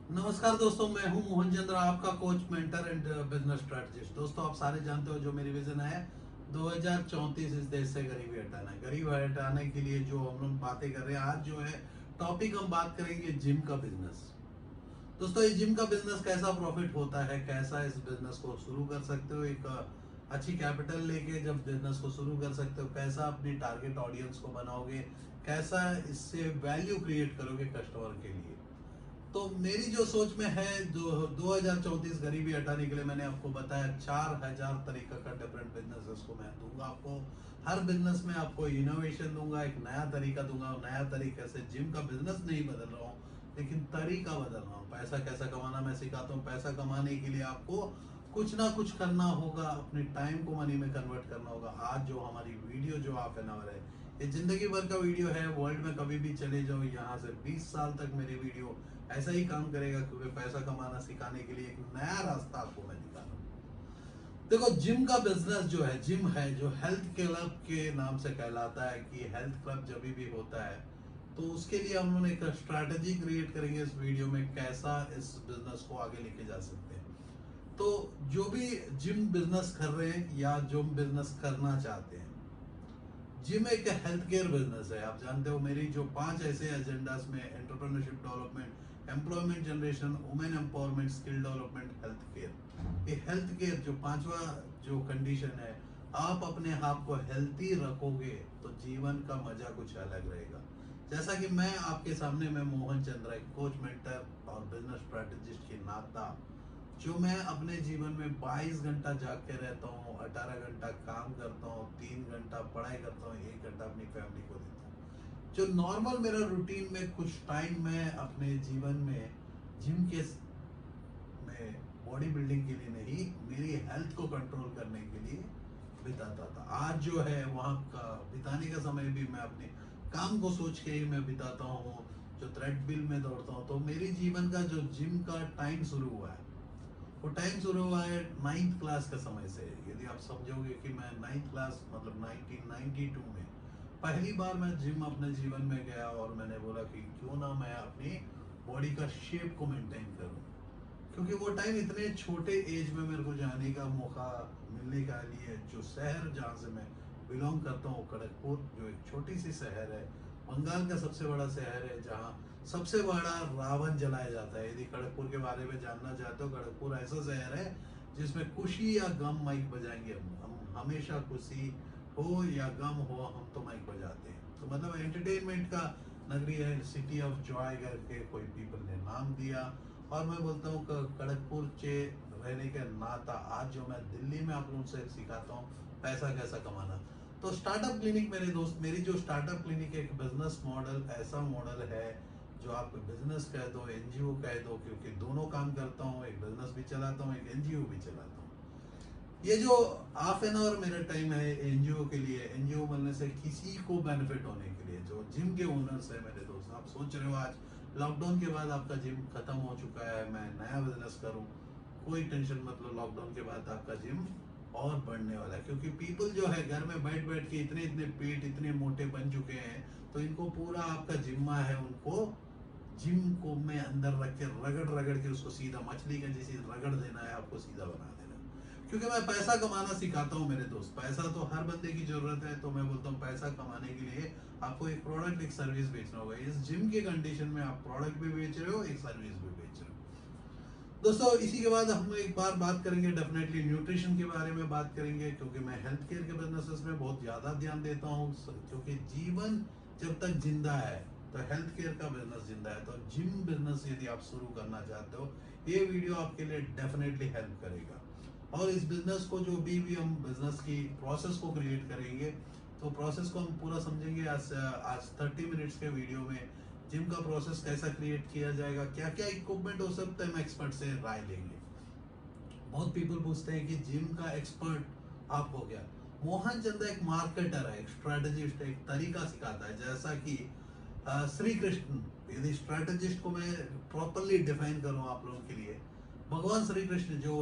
नमस्कार दोस्तों, मैं हूं मोहन चंद्र, आपका coach, mentor and business strategist. दोस्तों, आप सारे जानते हो जो मेरी विजन है 2034 इस देश से गरीबी हटाना है। गरीबी हटाने के लिए जो हम लोग बातें कर रहे हैं, आज जो है टॉपिक हम बात करेंगे जिम का बिजनेस। दोस्तों, ये जिम का बिजनेस कैसा प्रॉफिट होता है, कैसा इस बिजनेस को शुरू कर सकते हो, एक अच्छी कैपिटल लेके जब बिजनेस को शुरू कर सकते हो, कैसा अपनी टारगेट ऑडियंस को बनाओगे, कैसा इससे वैल्यू क्रिएट करोगे कस्टमर के लिए। तो मेरी जो सोच में है, जो 2034 गरीबी हटाने के लिए मैंने आपको बताया 4000 तरीका का डिफरेंट बिजनेस को मैं दूंगा आपको। हर बिजनेस में आपको इनोवेशन दूंगा, एक नया तरीका दूंगा। नया तरीके से जिम का बिजनेस नहीं बदल रहा हूँ, लेकिन तरीका बदल रहा हूँ। पैसा कैसा कमाना मैं सिखाता हूँ। पैसा कमाने के लिए आपको कुछ ना कुछ करना होगा, अपने टाइम को मनी में कन्वर्ट करना होगा। आज जो हमारी वीडियो जो हाफ एन आवर है, ये जिंदगी भर का वीडियो है। वर्ल्ड में कभी भी चले जाओ, यहाँ से 20 साल तक मेरी वीडियो ऐसा ही काम करेगा, क्योंकि पैसा कमाना सिखाने के लिए एक नया रास्ता आपको मैं दिखा रहा हूँ। देखो, जिम का बिजनेस जो है, जिम है जो हेल्थ क्लब के नाम से कहलाता है, कि हेल्थ क्लब जब भी होता है तो उसके लिए हम लोग एक स्ट्रैटेजी क्रिएट करेंगे इस वीडियो में, कैसा इस बिजनेस को आगे लेके जा सकते हैं। तो जो भी जिम बिजनेस कर रहे हैं या जो बिजनेस करना चाहते हैं, जिम एक हेल्थ केयर बिजनेस है। आप जानते हो मेरी जो 5 ऐसे एजेंडास में, entrepreneurship development, employment generation, women empowerment, skill development, health care. ये हेल्थ केयर जो पांचवा जो कंडीशन है, आप अपने आप को हेल्थी रखोगे तो जीवन का मजा कुछ अलग रहेगा। जैसा कि मैं आपके सामने, मैं मोहन चंद्र, एक कोच, मेंटर और बिजनेस स्ट्रेटेजिस्ट के नाता, जो मैं अपने जीवन में 22 घंटा जाग के रहता हूँ, 18 घंटा काम करता हूँ, 3 घंटा पढ़ाई करता हूँ, 1 घंटा अपनी फैमिली को देता हूँ। जो नॉर्मल मेरा रूटीन में कुछ टाइम मैं अपने जीवन में जिम के में बॉडी बिल्डिंग के लिए नहीं, मेरी हेल्थ को कंट्रोल करने के लिए बिताता था। आज जो है वहाँ का बिताने का समय भी मैं अपने काम को सोच के ही मैं बिताता हूँ। जो थ्रेडमिल में दौड़ता हूँ, तो मेरी जीवन का जो जिम का टाइम शुरू हुआ है, वो टाइम शुरू हुआ है 9th क्लास का समय से। यदि आप समझोगे कि मैं 9th क्लास मतलब 1992 में पहली बार मैं जिम अपने जीवन में गया, और मैंने बोला कि क्यों ना मैं अपनी बॉडी का शेप को मेंटेन करूं। क्योंकि वो टाइम इतने छोटे एज में मेरे को जाने का मौका मिलने का लिए, जो शहर जहाँ से मैं बिलोंग करता हूँ, खड़गपुर, जो एक छोटी सी शहर है, बंगाल का सबसे बड़ा शहर है, जहाँ सबसे बड़ा रावण जलाया जाता है। यदि खड़गपुर के बारे में जानना चाहते हो, खड़गपुर ऐसा शहर है जिसमें खुशी या गम माइक बजाएंगे हम हमेशा खुशी हो या गम हो, हम तो माइक बजाते हैं। तो मतलब एंटरटेनमेंट का नगरी है, सिटी ऑफ जॉय करके कोई पीपल ने नाम दिया। और मैं बोलता हूँ खड़गपुर के रहने के नाता, आज जो मैं दिल्ली में आप लोगों से सिखाता हूँ पैसा कैसा कमाना। तो स्टार्टअप क्लिनिक, मेरे दोस्त, मेरी जो स्टार्टअप क्लिनिक एक बिजनेस मॉडल, ऐसा मॉडल है जो आप बिजनेस कह दो, एनजीओ कह दो, क्योंकि दोनों काम करता हूँ, एक बिजनेस भी चलाता हूँ, एक एनजीओ भी चलाता हूँ। ये जो हाफ एन आवर मेरा टाइम है एनजीओ के लिए, एनजीओ बनने से किसी को बेनिफिट होने के लिए, जो जिम के ओनर्स है मेरे दोस्त, आप सोच रहे हो आज लॉकडाउन के बाद आपका जिम खत्म हो चुका है, मैं नया बिजनेस करूं, कोई टेंशन मत लो। लॉकडाउन के बाद आपका जिम और बढ़ने वाला है, क्योंकि पीपल जो है घर में बैठ बैठ के इतने इतने पेट इतने मोटे बन चुके हैं, तो इनको पूरा आपका जिम्मा है, उनको जिम को में अंदर रख के रगड़ रगड़ के उसको सीधा मछली का जैसे रगड़ देना है, आपको सीधा बना देना। क्योंकि मैं पैसा कमाना सिखाता हूँ मेरे दोस्त। पैसा तो हर बंदे की जरूरत है, तो मैं बोलता हूँ पैसा कमाने के लिए आपको एक प्रोडक्ट, एक सर्विस बेचना होगा। इस जिम के कंडीशन में आप प्रोडक्ट भी बेच रहे हो, एक सर्विस भी बेच रहे हो। दोस्तों, इसी के बाद हम एक बार बात करेंगे डेफिनेटली न्यूट्रिशन के बारे में बात करेंगे, क्योंकि मैं हेल्थ केयर के बिजनेसेस में बहुत ज़्यादा ध्यान देता हूँ। क्योंकि जीवन जब तक जिंदा है तो हेल्थ केयर का बिजनेस जिंदा है। तो जिम बिजनेस यदि आप शुरू करना चाहते हो, ये वीडियो आपके लिए डेफिनेटली हेल्प करेगा। और इस बिजनेस को जो भी हम बिजनेस की प्रोसेस को क्रिएट करेंगे, तो प्रोसेस को हम पूरा समझेंगे आज 30 मिनट्स के वीडियो में। जिम का प्रोसेस कैसा क्रिएट किया जाएगा, क्या क्या इक्विपमेंट हो सकता है, हम एक्सपर्ट से राय लेंगे। बहुत पीपल पूछते हैं कि जिम का एक्सपर्ट आप हो गया। मोहन चंद्र एक मार्केटर है, एक स्ट्रेटेजिस्ट है, एक तरीका सिखाता है। जैसा कि श्री कृष्ण, यदि स्ट्रेटेजिस्ट को मैं प्रॉपरली डिफाइन करूं आप लोगों के लिए, भगवान श्री कृष्ण जो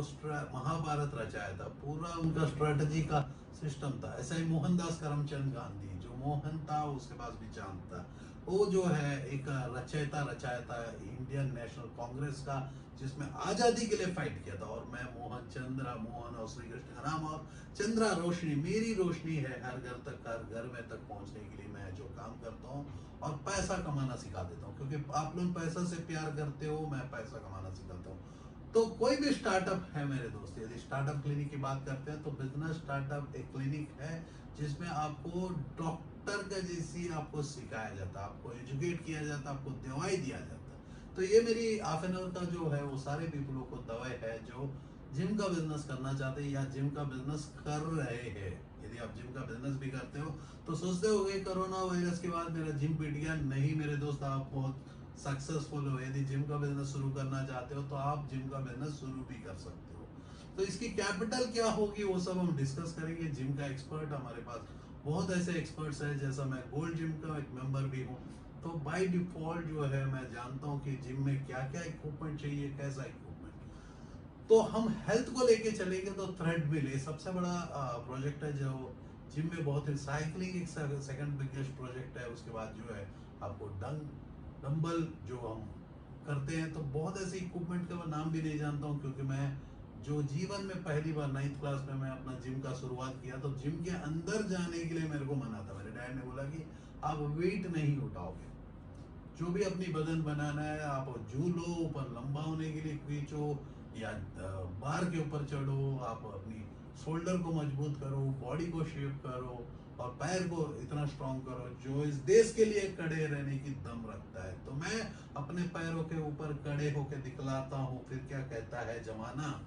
महाभारत रचाया था, पूरा उनका स्ट्रेटजी का सिस्टम था। ऐसा ही मोहनदास करमचंद गांधी, जो मोहन था उसके पास भी चांद था। वो जो है एक रचयिता रचायता इंडियन नेशनल कांग्रेस का, जिसमें आजादी के लिए फाइट किया था। और मैं मोहन चंद्रा मोहन और श्री कृष्ण राम और चंद्रा रोशनी, मेरी रोशनी है हर घर तक, हर घर में तक पहुंचने के लिए मैं जो काम करता हूँ और पैसा कमाना सिखा देता हूँ, क्योंकि आप लोग पैसा से प्यार करते हो, मैं पैसा कमाना सिखाता हूँ। तो कोई भी स्टार्टअप है मेरे दोस्त, यदि स्टार्टअप क्लिनिक की बात करते हैं तो बिजनेस स्टार्टअप एक क्लिनिक है जिसमें आपको डॉक्टर का जैसी आपको सिखाया जाता है, आपको एजुकेट किया जाता है, आपको दवाई दिया जाता है। तो ये मेरी हाफ एन आवर का जो है वो सारे पीपलों को दवाई है जो जिम का बिजनेस करना चाहते हैं या जिम का बिजनेस कर रहे हैं। यदि आप जिम का बिजनेस भी करते हो तो सोचते हो कोरोना वायरस के बाद मेरा जिम पिट गया, नहीं मेरे दोस्त, आप बहुत सक्सेसफुल हो। यदि जिम का बिजनेस शुरू करना चाहते हो तो आप जिम का बिजनेस शुरू भी कर सकते हो। तो इसकी कैपिटल क्या होगी वो सब हम डिस्कस करेंगे। जिम का एक्सपर्ट हमारे पास बहुत ऐसे एक्सपर्ट्स हैं, जैसा मैं गोल्ड जिम का एक मेंबर भी हूँ। तो बाय डिफॉल्ट जो है मैं जानता हूँ कि जिम में क्या क्या इक्विपमेंट चाहिए, कैसा इक्विपमेंट। तो हम हेल्थ को लेके चलेंगे तो थ्रेडमिल ये सबसे बड़ा प्रोजेक्ट है जो जिम में बहुत ही, साइकिलिंग एक सेकंड बिगेस्ट प्रोजेक्ट है। उसके बाद जो है आपको डंबल जो हम करते हैं। तो बहुत ऐसे इक्विपमेंट का मैं नाम भी नहीं जानता हूँ, क्योंकि मैं जो जीवन में पहली बार 9th क्लास में मैं अपना जिम का शुरुआत किया तो जिम के अंदर जाने के लिए मेरे को मना था। मेरे डैड ने बोला कि आप वेट नहीं उठाओगे, जो भी अपनी बदन बनाना है आप झूलो, ऊपर लंबा होने के लिए खींचो या बार के ऊपर चढ़ो, आप अपनी शोल्डर को मजबूत करो, बॉडी को शेप करो और पैर को इतना स्ट्रांग करो जो इस देश के लिए खड़े रहने की दम रखता है। तो मैं अपने पैरों के ऊपर खड़े होकर दिखलाता हूँ, फिर क्या कहता है जमाना,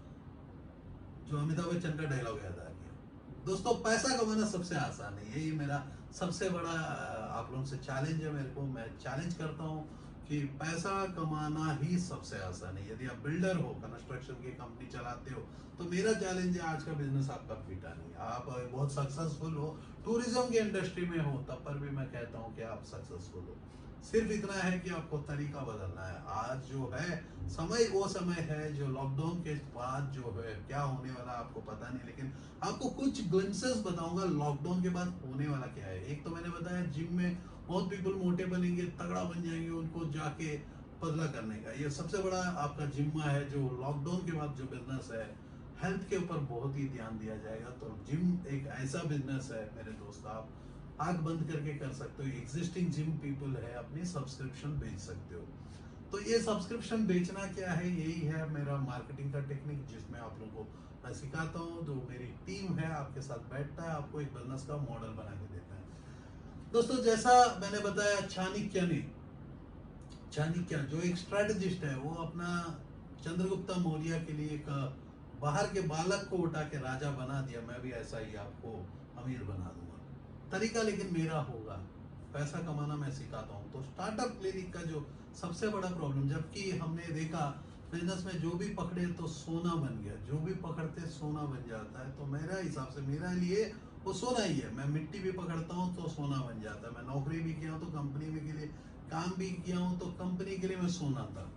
जो अमिताभ बच्चन का डायलॉग याद आ गया। दोस्तों पैसा कमाना सबसे आसान है, यही मेरा सबसे बड़ा आप लोगों से चैलेंज है। मेरे को, मैं चैलेंज करता हूँ कि पैसा कमाना ही सबसे आसान है। यदि आप बिल्डर हो, कंस्ट्रक्शन की कंपनी चलाते हो, तो मेरा चैलेंज है आज का बिजनेस आपका फिटा नहीं, आप बहुत सक्सेसफुल हो, टूरिज्म की इंडस्ट्री में हो, तब पर भी मैं कहता हूँ कि आप सक्सेसफुल हो। सिर्फ इतना है कि आपको तरीका बदलना है। आज जो है समय वो समय है जो लॉकडाउन के बाद जो है क्या होने वाला आपको पता नहीं, लेकिन आपको कुछ ग्लिम्सेस बताऊंगा लॉकडाउन के बाद होने वाला क्या है। एक तो मैंने बताया जिम में बहुत पीपल मोटे बनेंगे, तगड़ा बन जाएंगे, उनको जाके पतला करने का ये सबसे बड़ा आपका जिम्मा है। जो लॉकडाउन के बाद जो बिजनेस है, हेल्थ के ऊपर बहुत ही ध्यान दिया जाएगा। तो जिम एक ऐसा बिजनेस है मेरे दोस्त, आप आंख बंद करके कर सकते हो। एग्जिस्टिंग जिम पीपल है, अपनी सब्सक्रिप्शन बेच सकते हो। तो ये सब्सक्रिप्शन बेचना क्या है, यही है मेरा मार्केटिंग का टेक्निक, जिसमें आप लोगों को मैं सिखाता हूँ। जो मेरी टीम है आपके साथ बैठता है, आपको एक बिजनेस का मॉडल बना के देता है। दोस्तों जैसा मैंने बताया, चाणक्य जो एक स्ट्रेटजिस्ट है, वो अपना चंद्रगुप्ता मौर्य के लिए एक बाहर के बालक को उठा के राजा बना दिया। मैं भी ऐसा ही आपको अमीर बना दूंगा। तरीका लेकिन मेरा होगा, पैसा कमाना मैं सिखाता हूँ। तो स्टार्टअप क्लिनिक का जो सबसे बड़ा प्रॉब्लम, जबकि हमने देखा बिजनेस में जो भी पकड़े तो सोना बन गया, जो भी पकड़ते सोना बन जाता है। तो मेरा हिसाब से मेरा लिए वो सोना ही है। मैं मिट्टी भी पकड़ता हूँ तो सोना बन जाता है। मैं नौकरी भी किया हूँ तो कंपनी में के लिए काम भी किया हूँ तो कंपनी के लिए मैं सोना था,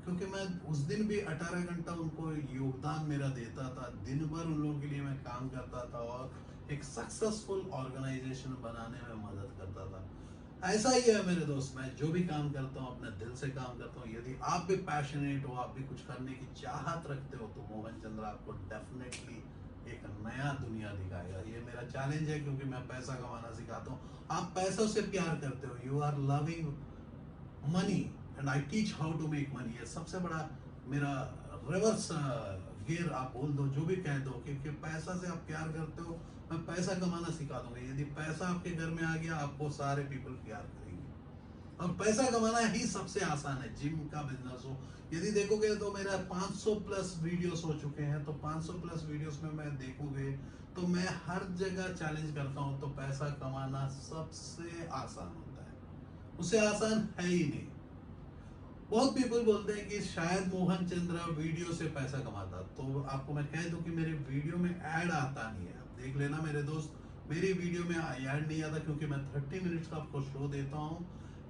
क्योंकि मैं उस दिन भी 18 घंटा उनको योगदान मेरा देता था। दिन भर उन लोगों के लिए मैं काम करता था और एक सक्सेसफुल ऑर्गेनाइजेशन बनाने में मदद करता था। ऐसा ही है मेरे दोस्त, मैं जो भी काम करता हूँ अपने दिल से काम करता हूँ। यदि आप भी पैशनेट हो, आप भी कुछ करने की चाहत रखते हो, तो मोहन चंद्र आपको डेफिनेटली एक नया दुनिया दिखाएगा। ये मेरा चैलेंज है, क्योंकि मैं पैसा कमाना सिखाता हूँ। आप पैसों से प्यार करते हो, you are loving money and I teach how to make money. ये सबसे बड़ा मेरा रिवर्स गियर आप बोल दो, जो भी कह दो, क्योंकि पैसा से आप प्यार करते हो, मैं पैसा कमाना सिखा दूंगा। यदि पैसा आपके घर में आ गया, आपको सारे पीपल प्यार करेंगे। और पैसा कमाना ही सबसे आसान है। जिम का बिजनेस हो, यदि देखोगे तो मेरा 500 प्लस वीडियोस हो चुके हैं। तो 500 प्लस वीडियोस में मैं देखोगे तो मैं हर जगह चैलेंज करता हूं। तो पैसा कमाना सबसे आसान होता है, उससे आसान है ही नहीं। बहुत पीपल बोलते हैं कि शायद मोहन चंद्रा वीडियो से पैसा कमाता, तो आपको मैं कह दूं कि मेरे वीडियो में ऐड आता नहीं है। आप देख लेना मेरे दोस्त, मेरी वीडियो में ऐड नहीं आता, क्योंकि मैं 30 मिनट्स का आपको शो देता हूं।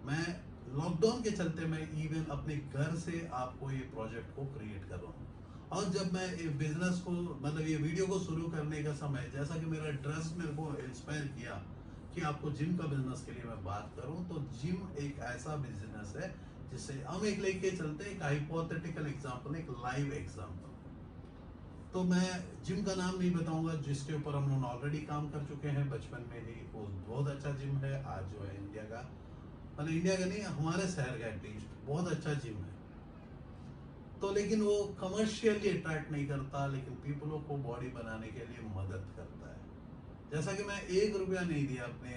मैं लॉकडाउन के चलते मैं इवन अपने घर से आपको ये प्रोजेक्ट को क्रिएट कर रहा हूँ। और जब मैं ये बिजनेस को, मतलब ये वीडियो को शुरू करने का समय, जैसा कि मेरा ड्रेस मेरे को इंस्पायर किया कि आपको जिम का बिजनेस के लिए मैं बात करूं, तो जिम एक ऐसा बिजनेस है जिससे हम एक लेके चलते हैं, एक हाइपोथेटिकल एग्जांपल, एक लाइव एग्जांपल। तो मैं जिम का नाम नहीं बताऊंगा जिसके ऊपर हम लोग ऑलरेडी काम कर चुके हैं बचपन में ही। वो बहुत अच्छा जिम है, आज जो है इंडिया का, मतलब इंडिया का नहीं, हमारे शहर का एटलीस्ट बहुत अच्छा जिम है। तो लेकिन वो कमर्शियली अट्रैक्ट नहीं करता, लेकिन पीपलों को बॉडी बनाने के लिए मदद करता है। जैसा कि मैं 1 रुपया नहीं दिया अपने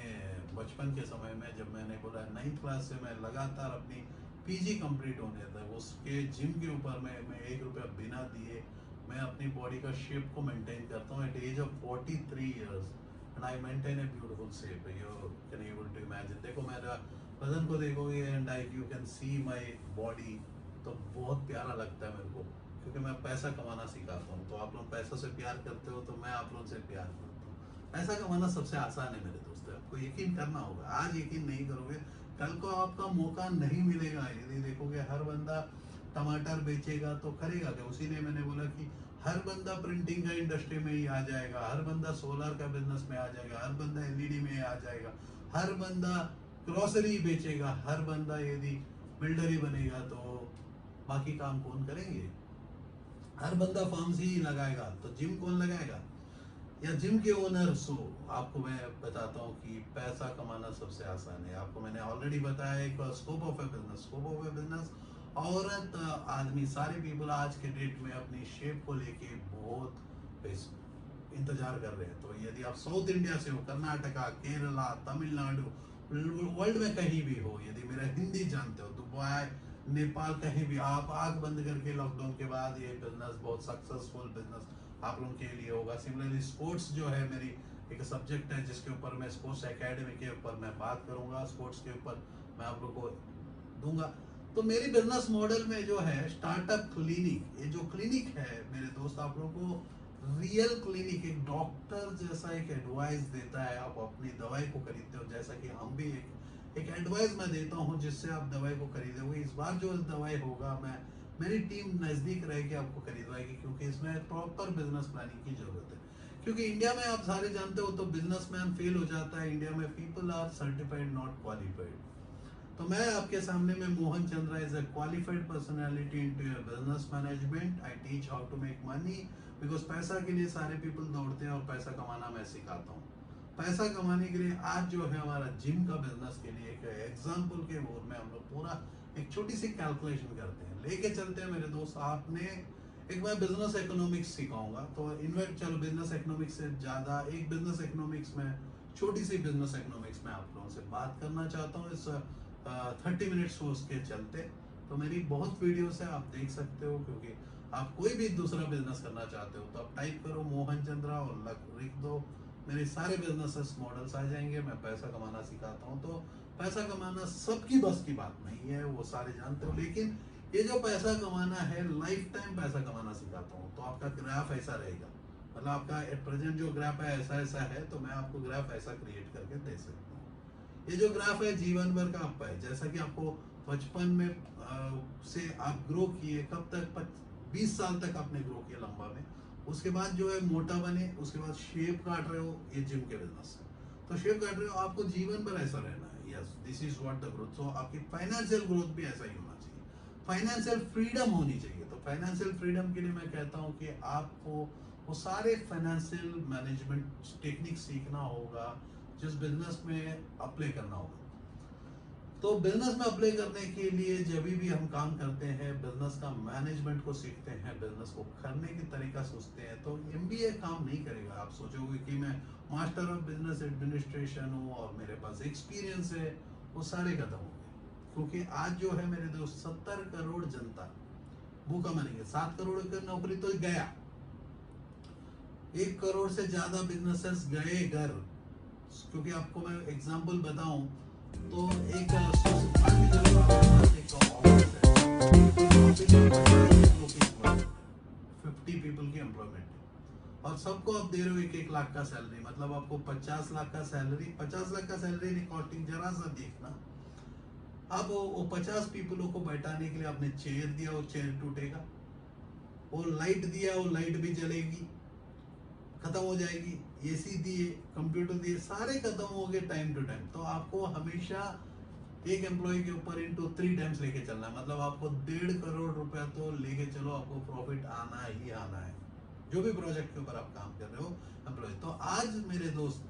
बचपन के समय में, जब मैंने बोला 9th क्लास से मैं लगातार अपनी पीजी कंप्लीट होने तक उसके जिम के ऊपर मैं 1 रुपया बिना दिए मैं अपनी बॉडी का शेप को मेंटेन करता हूँ। At age of 43 years and I maintain a beautiful shape. You can able to imagine, देखो मेरा बदन को देखोगे and I you can see my body, तो बहुत प्यारा लगता है मेरे को, क्योंकि मैं पैसा कमाना सिखाता हूँ। तो आप लोग पैसों से प्यार करते हो, तो मैं आप लोगों से प्यार करता हूँ। पैसा कमाना सबसे आसान है मेरे दोस्तों, आपको यकीन करना होगा। आज यकीन नहीं करोगे, कल को आपका मौका नहीं मिलेगा। यदि देखोगे हर बंदा टमाटर बेचेगा तो करेगा क्या? उसी ने मैंने बोला कि हर बंदा प्रिंटिंग का इंडस्ट्री में ही आ जाएगा, हर बंदा सोलर का बिजनेस में आ जाएगा, हर बंदा एलईडी में आ जाएगा, हर बंदा ग्रोसरी बेचेगा, हर बंदा यदि बिल्डर ही बनेगा, तो बाकी काम कौन करेंगे? हर बंदा फार्मेसी ही लगाएगा, तो जिम कौन लगाएगा? या जिम के ओनर्स हो। आपको मैं बताता हूँ कि पैसा कमाना सबसे आसान है। आपको मैंने ऑलरेडी बताया एक scope of A business. Scope of A business, औरत आदमी सारे पीपल आज के डेट में अपनी शेप को लेके बहुत इंतजार कर रहे हैं। तो यदि आप साउथ इंडिया से हो, कर्नाटका, केरला, तमिलनाडु, वर्ल्ड में कहीं भी हो, यदि मेरा हिंदी जानते हो, दुबई, नेपाल, कहीं भी आप आंख बंद करके लॉकडाउन के बाद ये बिजनेस बहुत सक्सेसफुल बिजनेस आप लोगों के लिए होगा। सिमिलरली स्पोर्ट्स जो है मेरी एक सब्जेक्ट है जिसके ऊपर मैं स्पोर्ट्स एकेडमी के ऊपर मैं बात करूंगा, स्पोर्ट्स के ऊपर मैं आप लोग को दूंगा। तो मेरी बिजनेस मॉडल में जो है स्टार्टअप क्लिनिक, ये जो क्लिनिक है मेरे दोस्त, आप लोगों को रियल क्लिनिक, एक डॉक्टर जैसा एक एडवाइस देता है। आप अपनी दवाई को खरीदते हो, जैसा कि हम भी एक एडवाइस मैं देता हूँ जिससे आप दवाई को खरीदोगे। इस बार जो दवाई होगा, मेरी टीम नज़दीक रहेगी, आपको खरीदवाएगी, क्योंकि इसमें प्रॉपर बिजनेस प्लानिंग की जरूरत है। क्योंकि इंडिया में आप सारे जानते हो तो बिजनेसमैन फेल हो जाता है। इंडिया में people are certified not qualified. तो मैं आपके सामने में Mohan Chandra is a qualified personality into your business management. I teach how to make money, because पैसा के लिए सारे पीपल दौड़ते हैं और पैसा कमाना मैं सिखाता हूँ। पैसा कमाने के लिए आज जो है हमारा जिम का बिजनेस के लिए एक एग्जाम्पल के मोड में हम लोग पूरा एक छोटी सी कैलकुलेशन करते हैं, लेके चलते हैं मेरे दोस्त। आपने एक मैं बिजनेस इकोनॉमिक्स सिखाऊंगा, तो इनफैक्ट चलो बिजनेस इकोनॉमिक्स से ज़्यादा एक बिजनेस इकोनॉमिक्स में छोटी सी बिजनेस इकोनॉमिक्स में आप लोगों से बात करना चाहता हूँ इस 30 मिनट्स कोर्स के चलते। तो मेरी बहुत वीडियोस है, आप देख सकते हो, क्योंकि आप कोई भी दूसरा बिजनेस करना चाहते हो तो आप टाइप करो मोहन चंद्रा और लिख दो, मेरे सारे बिजनेसेस मॉडल्स आ जाएंगे। मैं पैसा कमाना सिखाता हूँ। तो पैसा कमाना सबकी बस की बात नहीं है, वो सारे जानते हो, लेकिन ये जो पैसा कमाना है लाइफ टाइम पैसा कमाना सिखाता हूँ। तो आपका ग्राफ ऐसा रहेगा, मतलब आपका एट प्रेजेंट जो ग्राफ है ऐसा ऐसा है, तो मैं आपको ग्राफ ऐसा क्रिएट करके दे सकता हूँ। ये जो ग्राफ है जीवन भर का आपका है, जैसा कि आपको बचपन में से आप ग्रो किए, कब तक 20 साल तक आपने ग्रो किया लंबा में, उसके बाद जो है मोटा बने, उसके बाद शेप काट रहे हो, ये जिम के बिजनेस है। तो शेप काट रहे हो, आपको जीवन भर ऐसा रहना है। Yes, this is what the growth. So आपकी फाइनेंशियल ग्रोथ भी ऐसा ही होना चाहिए, फाइनेंशियल फ्रीडम होनी चाहिए। तो फाइनेंशियल फ्रीडम के लिए मैं कहता हूँ कि आपको वो सारे फाइनेंशियल मैनेजमेंट टेक्निक सीखना होगा, जिस बिजनेस में अप्लाई करना होगा। तो बिजनेस में अप्लाई करने के लिए जब भी हम काम करते हैं, बिजनेस का मैनेजमेंट को सीखते हैं, बिजनेस को करने की तरीका सोचते हैं, तो एमबीए काम नहीं करेगा। आप सोचोगे कि मैं मास्टर ऑफ बिजनेस एडमिनिस्ट्रेशन हूँ और मेरे पास एक्सपीरियंस है, वो सारे खत्म हो गए। क्योंकि आज जो है मेरे दोस्त 70 करोड़ जनता भूखा मरेंगे। 7 करोड़ की नौकरी तो गया, 1 करोड़ से ज्यादा बिजनेसेस गए घर। क्योंकि आपको मैं एग्जांपल बताऊं तो एक 50 पीपल की एम्प्लॉयमेंट है और सबको आप दे रहे हो 1-1 लाख का सैलरी, मतलब आपको 50 लाख का सैलरी, 50 लाख का सैलरी रिकॉर्डिंग जरा सा देखना। अब वो 50 पीपलों को बैठाने के लिए आपने चेयर दिया, वो चेयर टूटेगा। वो लाइट दिया, वो लाइट भी जलेगी। खत्म हो जाएगी, एसी दिए, कंप्यूटर दिए, सारे खत्म हो गए टाइम टू टाइम। तो आपको हमेशा एक एम्प्लॉय के ऊपर इनटू 3 टाइम्स लेके चलना है, मतलब आपको 1.5 करोड़ रुपया तो लेके चलो, आपको प्रॉफिट आना ही आना है जो भी प्रोजेक्ट के ऊपर आप काम कर रहे हो एम्प्लॉय। तो आज मेरे दोस्त,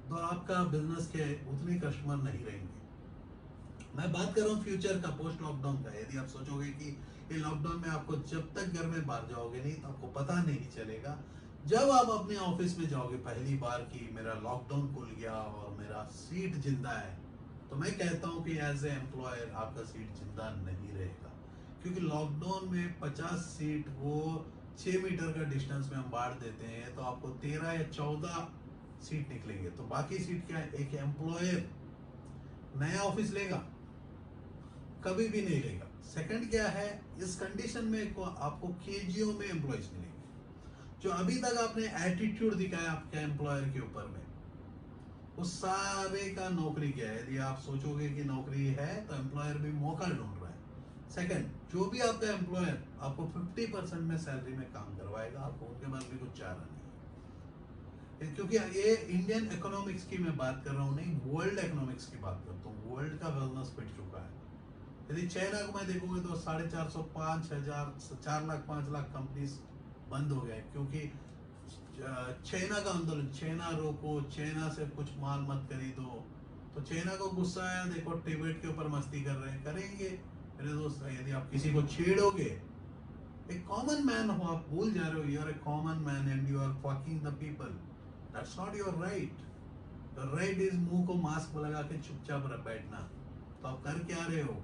तो आपका बिजनेस के उतने कस्टमर नहीं रहेंगे। मैं बात कर रहा हूँ फ्यूचर का, पोस्ट लॉकडाउन का। यदि आप सोचोगे कि ये लॉकडाउन में आपको जब तक घर में बाहर जाओगे नहीं तो आपको पता नहीं चलेगा। जब आप अपने ऑफिस में जाओगे पहली बार कि मेरा लॉकडाउन खुल गया और मेरा सीट जिंदा है, तो मैं कहता हूँ कि एज ए एम्प्लॉयर आपका सीट जिंदा नहीं रहेगा। क्योंकि लॉकडाउन में 50 सीट वो 6 मीटर का डिस्टेंस में हम बांट देते हैं, तो आपको 13 या 14 सीट निकलेंगे। तो बाकी सीट क्या है, एक एम्प्लॉयर नया ऑफिस लेगा? कभी भी नहीं लेगा। सेकंड क्या है, इस कंडीशन में आपको केजीओ में एम्प्लॉयज मिलेंगे। जो अभी तक आपने एटीट्यूड दिखाया आपके एम्प्लॉयर के ऊपर में, उस सारे का नौकरी क्या है। यदि आप सोचोगे कि नौकरी है तो एम्प्लॉयर भी मौका ढूंढ रहा है। सेकंड, जो भी आपका एम्प्लॉयर आपको 50% में सैलरी में काम करवाएगा, आपको उनके पास भी कुछ चारा नहीं है। क्योंकि ये इंडियन इकोनॉमिक्स की मैं बात कर रहा हूँ, नहीं वर्ल्ड इकोनॉमिक्स की बात करता हूँ। वर्ल्ड का बिजनेस पिट चुका है। यदि चाइना को मैं देखूंगा तो 450, 5,000, 4 लाख, 5 लाख कंपनीज बंद हो गए। क्योंकि चाइना का आंदोलन, चाइना रोको, चाइना से कुछ माल मत खरीदो। तो चाइना को गुस्सा आया, देखो टिबेट के ऊपर मस्ती कर रहे हैं, करेंगे मेरे दोस्त। यदि आप किसी को छेड़ोगे, एक कॉमन मैन हो, आप भूल जा रहे हो, you are a common man and you are fucking the people, that's not your right. Your right is मुंह को मास्क लगा के चुपचाप बैठना। तो आप कर क्या रहे हो?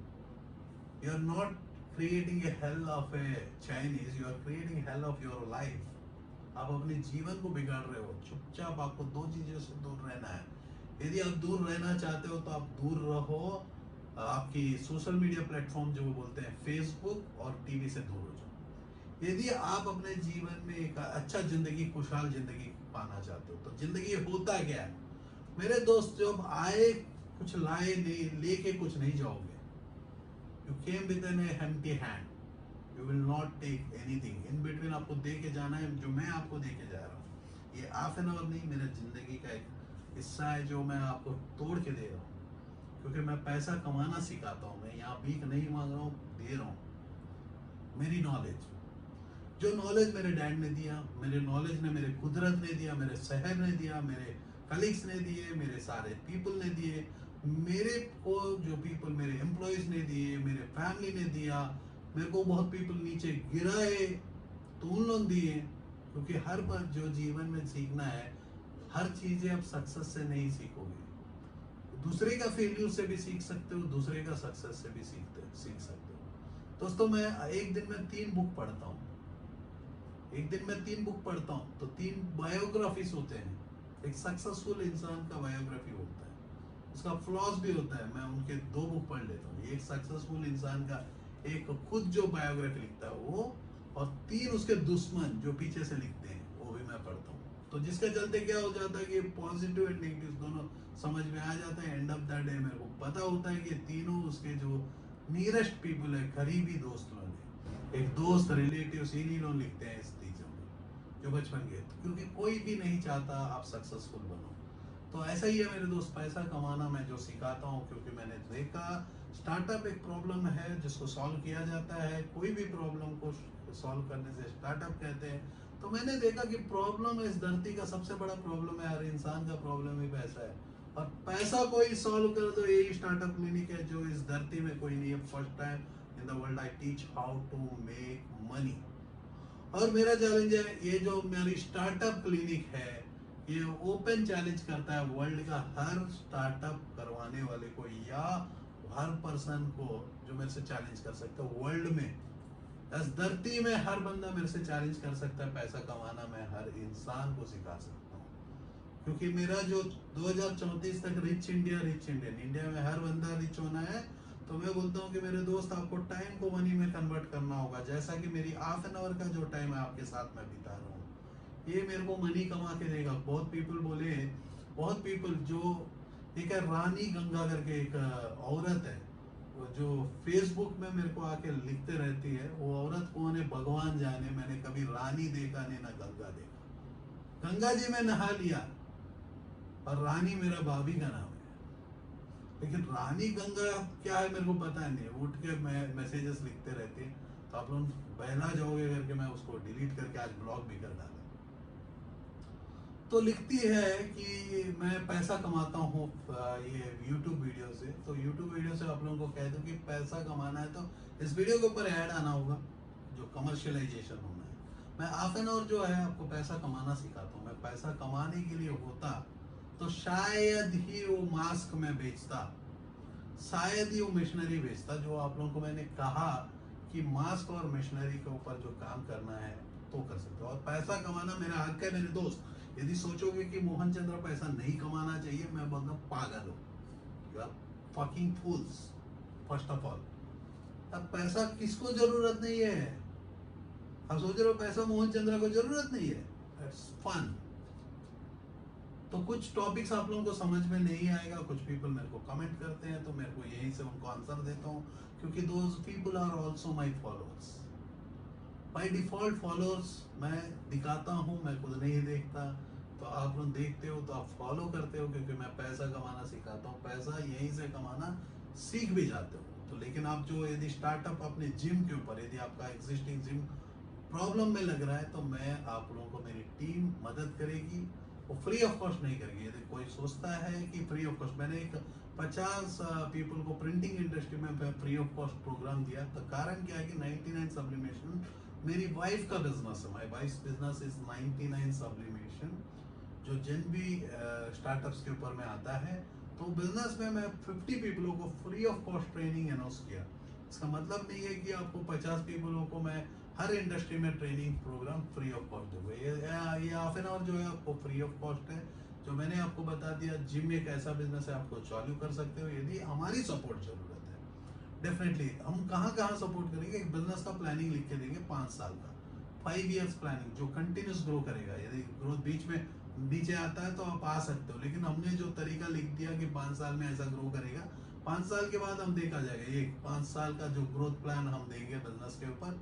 You are not creating a hell of a Chinese, you are creating hell of your life. आप अपने जीवन को बिगाड़ रहे हो। चुपचाप आपको 2 चीजों से दूर रहना है। यदि आप दूर रहना चाहते हो तो आप दूर रहो आपकी सोशल मीडिया प्लेटफॉर्म जो बोलते हैं फेसबुक और टीवी से दूर हो जाओ। यदि आप अपने जीवन में एक अच्छा जिंदगी, खुशहाल जिंदगी पाना चाहते हो, तो जिंदगी होता क्या है मेरे दोस्त? जब आए कुछ लाए नहीं, लेके कुछ नहीं जाओगे। You came with an empty hand. You will not take anything. In between आपको दे के जाना है, जो मैं आपको दे के जा रहा हूँ। ये हाफ एन आवर नहीं, मेरे जिंदगी का एक हिस्सा है जो मैं आपको तोड़ के दे रहा हूँ। क्योंकि मैं पैसा कमाना सिखाता हूँ। मैं यहाँ भीख नहीं मांग रहा हूँ, दे रहा हूँ मेरी नॉलेज। जो नॉलेज मेरे डैड ने दिया, मेरे नॉलेज ने मेरे कुदरत ने दिया, मेरे शहर ने दिया, मेरे कलीग्स ने दिए, मेरे सारे पीपल ने दिए, मेरे को जो पीपल मेरे एम्प्लॉयज ने दिए, मेरे फैमिली ने दिया, मेरे को बहुत पीपल नीचे गिराए तो उन लोग दिए। क्योंकि हर बार जो जीवन में सीखना है, हर चीजें आप सक्सेस से नहीं सीखोगे। दूसरे का फेल्यूर से भी सीख सकते हो, दूसरे का सक्सेस से भी सीख सकते हो। दोस्तों, मैं एक दिन में 3 बुक पढ़ता हूँ। एक दिन में 3 बुक पढ़ता हूँ तो 3 बायोग्राफीज होते हैं। एक सक्सेसफुल इंसान का बायोग्राफी होता है, उसका फ्लॉज भी होता है। मैं उनके 2 बुक पढ़ लेता हूँ। एक सक्सेसफुल इंसान का, एक खुद जो बायोग्राफी लिखता है वो, और 3 उसके दुश्मन जो पीछे से लिखते हैं, वो भी मैं पढ़ता हूँ। तो जिसके चलते क्या हो जाता है कि पॉजिटिव एंड नेगेटिव दोनों समझ में आ जाता है। एंड ऑफ द डे मेरे को पता होता है कि तीनों उसके जो नियरेस्ट पीपल है, करीबी दोस्त लोग हैं, एक दोस्त, रिलेटिव्स, इन्हीं लोग लिखते हैं इस चीजों में जो बचपन के। क्योंकि कोई भी नहीं चाहता आप सक्सेसफुल बनो। तो ऐसा ही है मेरे दोस्त, पैसा कमाना मैं जो सिखाता हूँ, क्योंकि मैंने देखा स्टार्टअप एक प्रॉब्लम है जिसको सॉल्व किया जाता है। कोई भी प्रॉब्लम को सॉल्व करने से स्टार्टअप कहते हैं। तो मैंने देखा कि प्रॉब्लम इस धरती का सबसे बड़ा प्रॉब्लम है, हर इंसान का प्रॉब्लम ही पैसा है। और पैसा कोई सॉल्व कर दो, यही स्टार्टअप क्लिनिक है जो इस धरती में कोई नहीं है। First time in the world I teach how to make money. और मेरा चैलेंज है, ये जो मेरी स्टार्टअप क्लिनिक है, ये ओपन चैलेंज करता है वर्ल्ड का हर स्टार्टअप करवाने वाले को, या हर पर्सन को जो मेरे से चैलेंज कर सकता है वर्ल्ड में। इस धरती में हर बंदा मेरे से चैलेंज कर सकता है पैसा कमाना। मैं हर इंसान को सिखा सकता हूँ। क्योंकि मेरा जो 2034 तक rich India, rich Indian, India में हर बंदा रिच होना है। तो मैं बोलता हूँ कि मेरे दोस्त, आपको टाइम को मनी में कन्वर्ट करना होगा। जैसा कि मेरी हाफ एन आवर का जो टाइम है आपके साथ में बिता रहा हूँ, ये मेरे को मनी कमा के देगा। बहुत पीपल बोले, बहुत पीपल जो, एक है रानी गंगा करके एक औरत है, वो जो फेसबुक में मेरे को आके लिखते रहती है। वो औरत कौन है भगवान जाने, मैंने कभी रानी देखा नहीं ना गंगा देखा। गंगा जी में नहा लिया और रानी मेरा भाभी का नाम है, लेकिन रानी गंगा क्या है मेरे को पता नहीं। उठ के मैं मैसेजेस लिखते रहते हैं, तो आप लोग बहला जाओगे करके मैं उसको डिलीट करके आज ब्लॉग भी कर डाला। तो लिखती है कि मैं पैसा कमाता हूँ ये YouTube वीडियो से। तो YouTube वीडियो से आप लोगों को कह दूँ कि पैसा कमाना है तो इस वीडियो के ऊपर ऐड आना होगा, जो कमर्शियलाइजेशन होना है। मैं हाफ एन आवर जो है आपको पैसा कमाना सिखाता हूँ। मैं पैसा कमाने के लिए होता तो शायद ही वो मास्क में बेचता, शायद ही वो मशीनरी बेचता, जो आप लोगों को मैंने कहा कि मास्क और मशीनरी के ऊपर जो काम करना है तो कर सकते हो। और पैसा कमाना मेरा हक है मेरे दोस्त। यदि सोचोगे कि मोहन चंद्र पैसा नहीं कमाना चाहिए, मैं बोलता हूँ पागल हो, you are fucking fools. First of all, अब पैसा किसको जरूरत नहीं है? आप सोच रहे हो पैसा मोहन चंद्र को जरूरत नहीं है? That's fun. तो कुछ टॉपिक्स आप लोगों को समझ में नहीं आएगा, कुछ पीपल मेरे को कमेंट करते हैं तो मेरे को यहीं से उनको आंसर देता हूँ, क्योंकि those people are also my followers. By default followers मैं दिखाता हूँ, मैं खुद नहीं देखता। तो आप लोग देखते हो तो आप फॉलो करते हो, क्योंकि मैं पैसा कमाना सिखाता हूँ, पैसा यहीं से कमाना सीख भी जाते हो। तो लेकिन आप जो यदि स्टार्टअप अपने जिम के ऊपर, यदि आपका एग्जिस्टिंग जिम प्रॉब्लम में लग रहा है, तो मैं आप लोगों को, मेरी टीम मदद करेगी। वो फ्री ऑफ कॉस्ट नहीं करेगी। यदि कोई सोचता है कि फ्री ऑफ कॉस्ट, मैंने एक 50 पीपल को प्रिंटिंग इंडस्ट्री में फ्री ऑफ कॉस्ट प्रोग्राम दिया। तो कारण क्या है कि 99 सब्लिमेशन मेरी वाइफ का बिजनेस है। My wife business is 99 sublimation, जो जिन भी स्टार्टअप्स के ऊपर में आता है। तो बिजनेस में मैं 50 पीपलों को free of cost training announce किया। इसका मतलब नहीं है कि आपको 50 पीपलों को मैं हर इंडस्ट्री में training programme free of cost दूंगा। ये हाफ एन आवर जो है आपको फ्री ऑफ कॉस्ट है, जो मैंने आपको बता दिया। जिम एक ऐसा बिजनेस है, आपको चालू कर सकते हो यदि हमारी सपोर्ट जरूरत है। डेफिनेटली हम कहाँ कहाँ सपोर्ट करेंगे, एक बिजनेस का प्लानिंग लिख के देंगे 5 साल का, 5 इयर्स प्लानिंग, जो कंटिन्यूस ग्रो करेगा। यदि ग्रोथ बीच में नीचे आता है तो आप आ सकते हो, लेकिन हमने जो तरीका लिख दिया कि 5 साल में ऐसा ग्रो करेगा, 5 साल के बाद हम देखा जाएगा। ये 5 साल का जो ग्रोथ प्लान हम देंगे बिजनेस के ऊपर,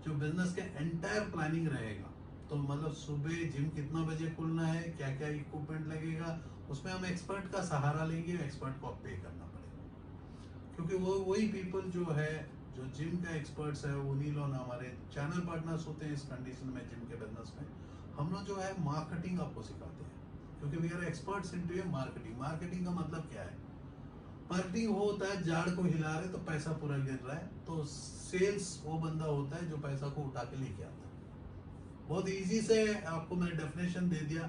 जो बिजनेस के एंटायर प्लानिंग रहेगा। तो मतलब सुबह जिम कितना बजे खुलना है, क्या क्या इक्विपमेंट लगेगा, उसमें हम एक्सपर्ट का सहारा लेंगे। एक्सपर्ट को पे करना पड़ेगा, क्योंकि वो वही पीपल जो है, जो जिम का एक्सपर्ट्स है, उन्हीं लोग हमारे चैनल पार्टनर्स होते हैं। इस कंडीशन में जिम के बिजनेस में हम लोग जो है मार्केटिंग आपको सिखाते हैं, क्योंकि वी आर एक्सपर्ट्स इनटू ये मार्केटिंग। मार्केटिंग का मतलब क्या है? मार्केटिंग वो होता है जाड़ को हिला रहे तो पैसा पूरा गिर रहा है, तो सेल्स वो बंदा होता है जो पैसा को उठा के लेके आता है। बहुत इजी से आपको मैंने डेफिनेशन दे दिया,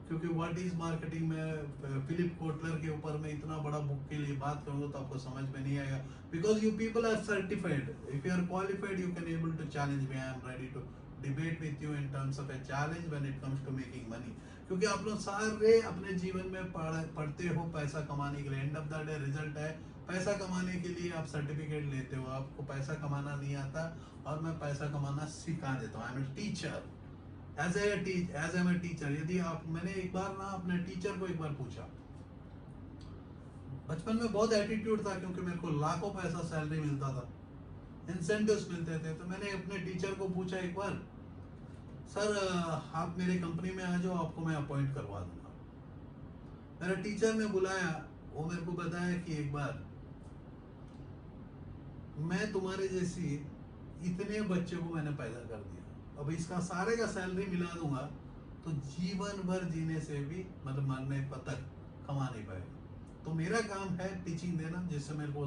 क्योंकि व्हाट इज मार्केटिंग में फिलिप कोटलर के ऊपर में इतना बड़ा बुक के लिए बात करूंगा तो आपको समझ में नहीं आएगा। Because you people are certified, if you are qualified you can able to challenge me. I am ready to debate with you in terms of a challenge when it comes to making money. क्योंकि आप लोग सारे अपने जीवन में पढ़ते हो पैसा कमाने के लिए। End of the day result है पैसा कमाने के लिए आप सर्टिफिकेट लेते हो, आपको पैसा कमाना नहीं आता, और मैं पैसा कमाना सिखा देता हूँ। I am a teacher, as am a teacher. यदि आप, मैंने एक बार ना अपने टीचर को एक बार पूछा, बचपन में बहुत एटीट्यूड था, क्योंकि मेरे को लाखों पैसा सैलरी मिलता था, इंसेंटिव्स मिलते थे। तो मैंने अपने टीचर को पूछा एक बार, सर आप मेरे कंपनी में आ जाओ, आपको मैं अपॉइंट करवा दूंगा। मेरा टीचर ने बुलाया, वो मेरे को बताया कि एक बार मैं तुम्हारे जैसी इतने बच्चे को मैंने पैदा कर दिया, अब इसका सारे का सैलरी मिला दूंगा तो जीवन भर जीने से भी, मतलब मरने तक कमा नहीं पाएगा। तो मेरा काम है टीचिंग देना, जिससे मेरे को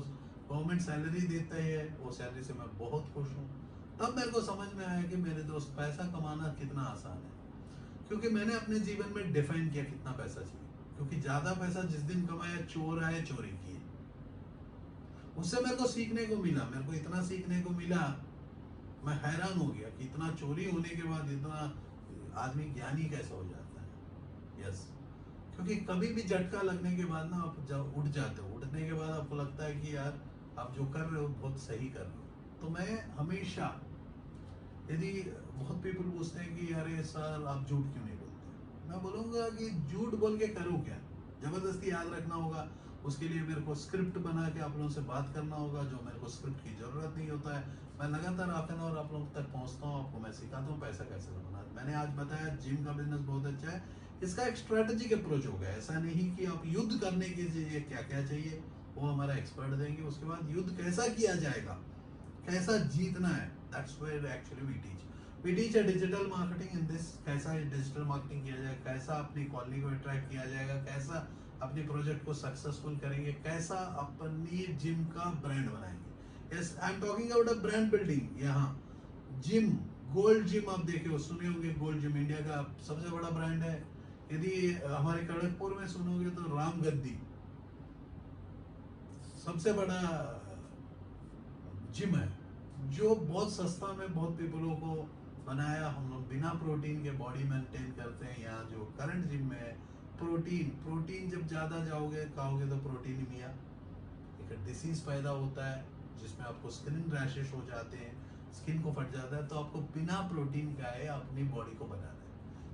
गवर्नमेंट सैलरी देता है, वो सैलरी से मैं बहुत खुश हूँ। तब मेरे को समझ में आया कि मेरे दोस्त पैसा कमाना कितना आसान है, क्योंकि मैंने अपने जीवन में डिफाइन किया कितना पैसा चाहिए। क्योंकि ज्यादा पैसा जिस दिन कमाया, चोर आए चोरी किए, उससे मेरे को सीखने को मिला। मेरे को इतना सीखने को मिला, मैं हैरान हो गया कि इतना चोरी होने के बाद इतना आदमी ज्ञानी कैसे हो जाता है। यस, क्योंकि कभी भी झटका लगने के बाद ना आप जब उठ जाते हो, उठने के बाद आपको लगता है कि यार आप जो कर रहे हो बहुत सही कर रहे हो। तो मैं हमेशा, यदि बहुत पीपल पूछते हैं कि अरे सर आप झूठ क्यों नहीं बोलते, मैं बोलूँगा कि झूठ बोल के करो क्या? जबरदस्ती याद रखना होगा, उसके लिए मेरे को स्क्रिप्ट बना के आप लोगों से बात करना होगा, जो मेरे को स्क्रिप्ट की ज़रूरत नहीं होता है। मैं लगातार हाफ एन आवर आप लोगों तक पहुंचता हूँ, आपको मैं सिखाता हूँ पैसा कैसे कमाना। मैंने आज बताया जिम का बिजनेस बहुत अच्छा है, इसका एक स्ट्रेटेजिक अप्रोच होगा। ऐसा नहीं कि आप युद्ध करने के लिए क्या क्या चाहिए वो हमारा एक्सपर्ट देंगे, उसके बाद युद्ध कैसा किया जाएगा, कैसा जीतना है, that's where actually we teach a digital marketing in this. कैसा डिजिटल मार्केटिंग किया जाए, कैसा अपनी कॉलोनी को अट्रैक्ट किया जाएगा, कैसा अपने प्रोजेक्ट को सक्सेसफुल करेंगे, कैसा अपनी जिम का ब्रांड बनाएंगे। Yes, I am talking about a brand building. यहाँ जिम, गोल्ड जिम आप देखे हो, सुने होंगे, गोल्ड जिम इंडिया का सबसे बड़ा ब्रांड है। यदि हमारे खड़गपुर में सुनोगे तो राम गद्दी सबसे बड़ा जिम है, जो बहुत सस्ता में बहुत पीपलों को बनाया। हम लोग बिना प्रोटीन के बॉडी मेंटेन करते हैं। यहाँ जो करंट जिम में है, प्रोटीन जब ज़्यादा जाओगे खाओगे तो प्रोटीन एक डिसीज पैदा होता है जिसमें आपको स्किन रैशेस हो जाते हैं, स्किन को फट जाता है। तो आपको बिना प्रोटीन खाए अपनी बॉडी को बनाना है।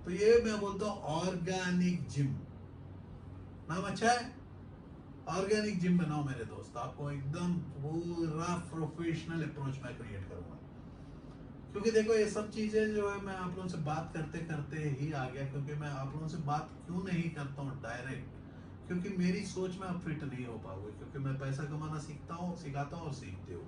तो ये मैं बोलता हूँ ऑर्गेनिक जिम, नाम अच्छा है। ऑर्गेनिक जिम बनाओ मेरे दोस्त, आपको एकदम पूरा प्रोफेशनल अप्रोच में क्रिएट करूंगा। क्योंकि देखो ये सब चीजें जो है मैं आप लोगों से बात करते करते ही आ गया, क्योंकि मैं आप लोगों से बात क्यों नहीं करता हूँ डायरेक्ट, क्योंकि मेरी सोच में आप फिट नहीं हो पाओगे, क्योंकि मैं पैसा कमाना सीखता हूँ, सिखाता हूँ और सीखते हो।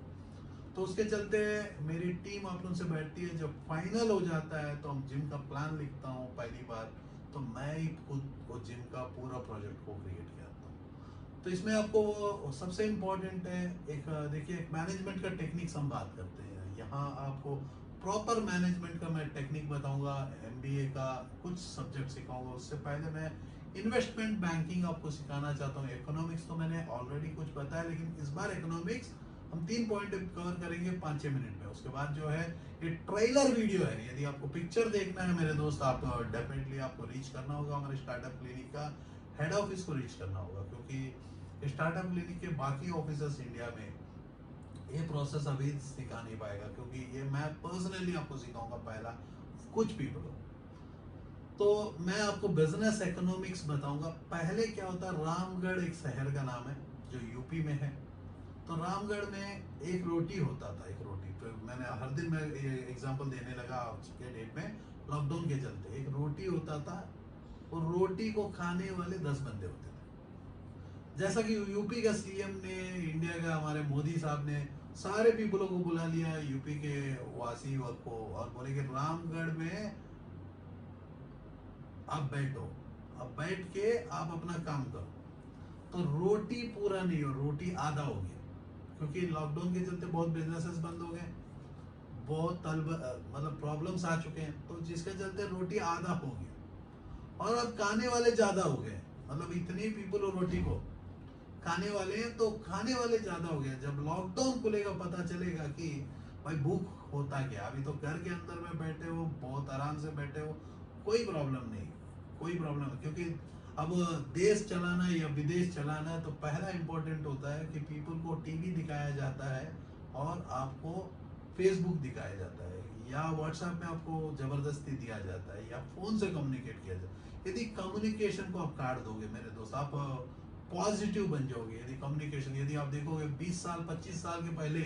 तो उसके चलते मेरी टीम आप लोगों से बैठती है, जब फाइनल हो जाता है तो हम जिम का प्लान लिखता हूँ पहली बार, तो मैं ही खुद वो जिम का पूरा प्रोजेक्ट को क्रिएट करता हूँ। तो इसमें आपको सबसे इम्पोर्टेंट है एक, देखिए एक मैनेजमेंट का टेक्निक्स हम बात करते हैं। यहाँ आपको प्रॉपर मैनेजमेंट का मैं टेक्निक बताऊंगा, एमबीए का कुछ सब्जेक्ट सिखाऊंगा। उससे पहले मैं इन्वेस्टमेंट बैंकिंग आपको सिखाना चाहता हूँ। इकोनॉमिक्स तो मैंने ऑलरेडी कुछ बताया, लेकिन इस बार इकोनॉमिक्स हम 3 पॉइंट कवर करेंगे 5-6 मिनट में। उसके बाद जो है ये ट्रेलर वीडियो है, यदि आपको पिक्चर देखना है मेरे दोस्त, आप डेफिनेटली आपको रीच करना होगा हमारे स्टार्टअप क्लिनिक का हेड ऑफिस को रीच करना होगा, क्योंकि स्टार्टअप क्लिनिक के बाकी ऑफिसर्स इंडिया में ये प्रोसेस अभी सिखा नहीं पाएगा, क्योंकि ये मैं पर्सनली आपको सिखाऊंगा पहला कुछ पीपल। तो मैं आपको बिजनेस इकोनॉमिक्स बताऊंगा। पहले क्या होता है, रामगढ़ एक शहर का नाम है जो यूपी में है। तो रामगढ़ में एक रोटी होता था, एक रोटी, तो मैंने हर दिन मैं एग्जांपल देने लगा आज के डेट में, लॉकडाउन के चलते एक रोटी होता था और रोटी को खाने वाले 10 बंदे होते थे। जैसा कि यूपी का सीएम ने, इंडिया का हमारे मोदी साहब ने सारे पीपलों को बुला लिया, यूपी के वासी वर्ग को, और बोले कि रामगढ़ में आप बैठो, अब बैठ के आप अपना काम करो। तो रोटी पूरा नहीं हो, रोटी आधा हो गया, क्योंकि लॉकडाउन के चलते बहुत बिजनेसेस बंद हो गए, बहुत मतलब प्रॉब्लम्स आ चुके हैं, तो जिसके चलते रोटी आधा हो गया। और अब खाने वाले ज्यादा हो गए, मतलब इतने पीपल हो रोटी को खाने वाले हैं, तो खाने वाले ज्यादा हो गए। जब लॉकडाउन खुलेगा पता चलेगा कि भाई भूख होता क्या। अभी तो घर के अंदर में बैठे हो, बहुत आराम से बैठे हो, कोई प्रॉब्लम नहीं, कोई प्रॉब्लम नहीं। क्योंकि अब देश चलाना है या विदेश चलाना है, तो पहला इंपॉर्टेंट होता है कि पीपल को टीवी दिखाया जाता है और आपको फेसबुक दिखाया जाता है, या व्हाट्सएप में आपको जबरदस्ती दिया जाता है, या फोन से कम्युनिकेट किया जाता है। यदि कम्युनिकेशन को आप काट दोगे मेरे दोस्त, आप पॉजिटिव बन जाओगे। यदि कम्युनिकेशन, यदि आप देखोगे 20 साल 25 साल के पहले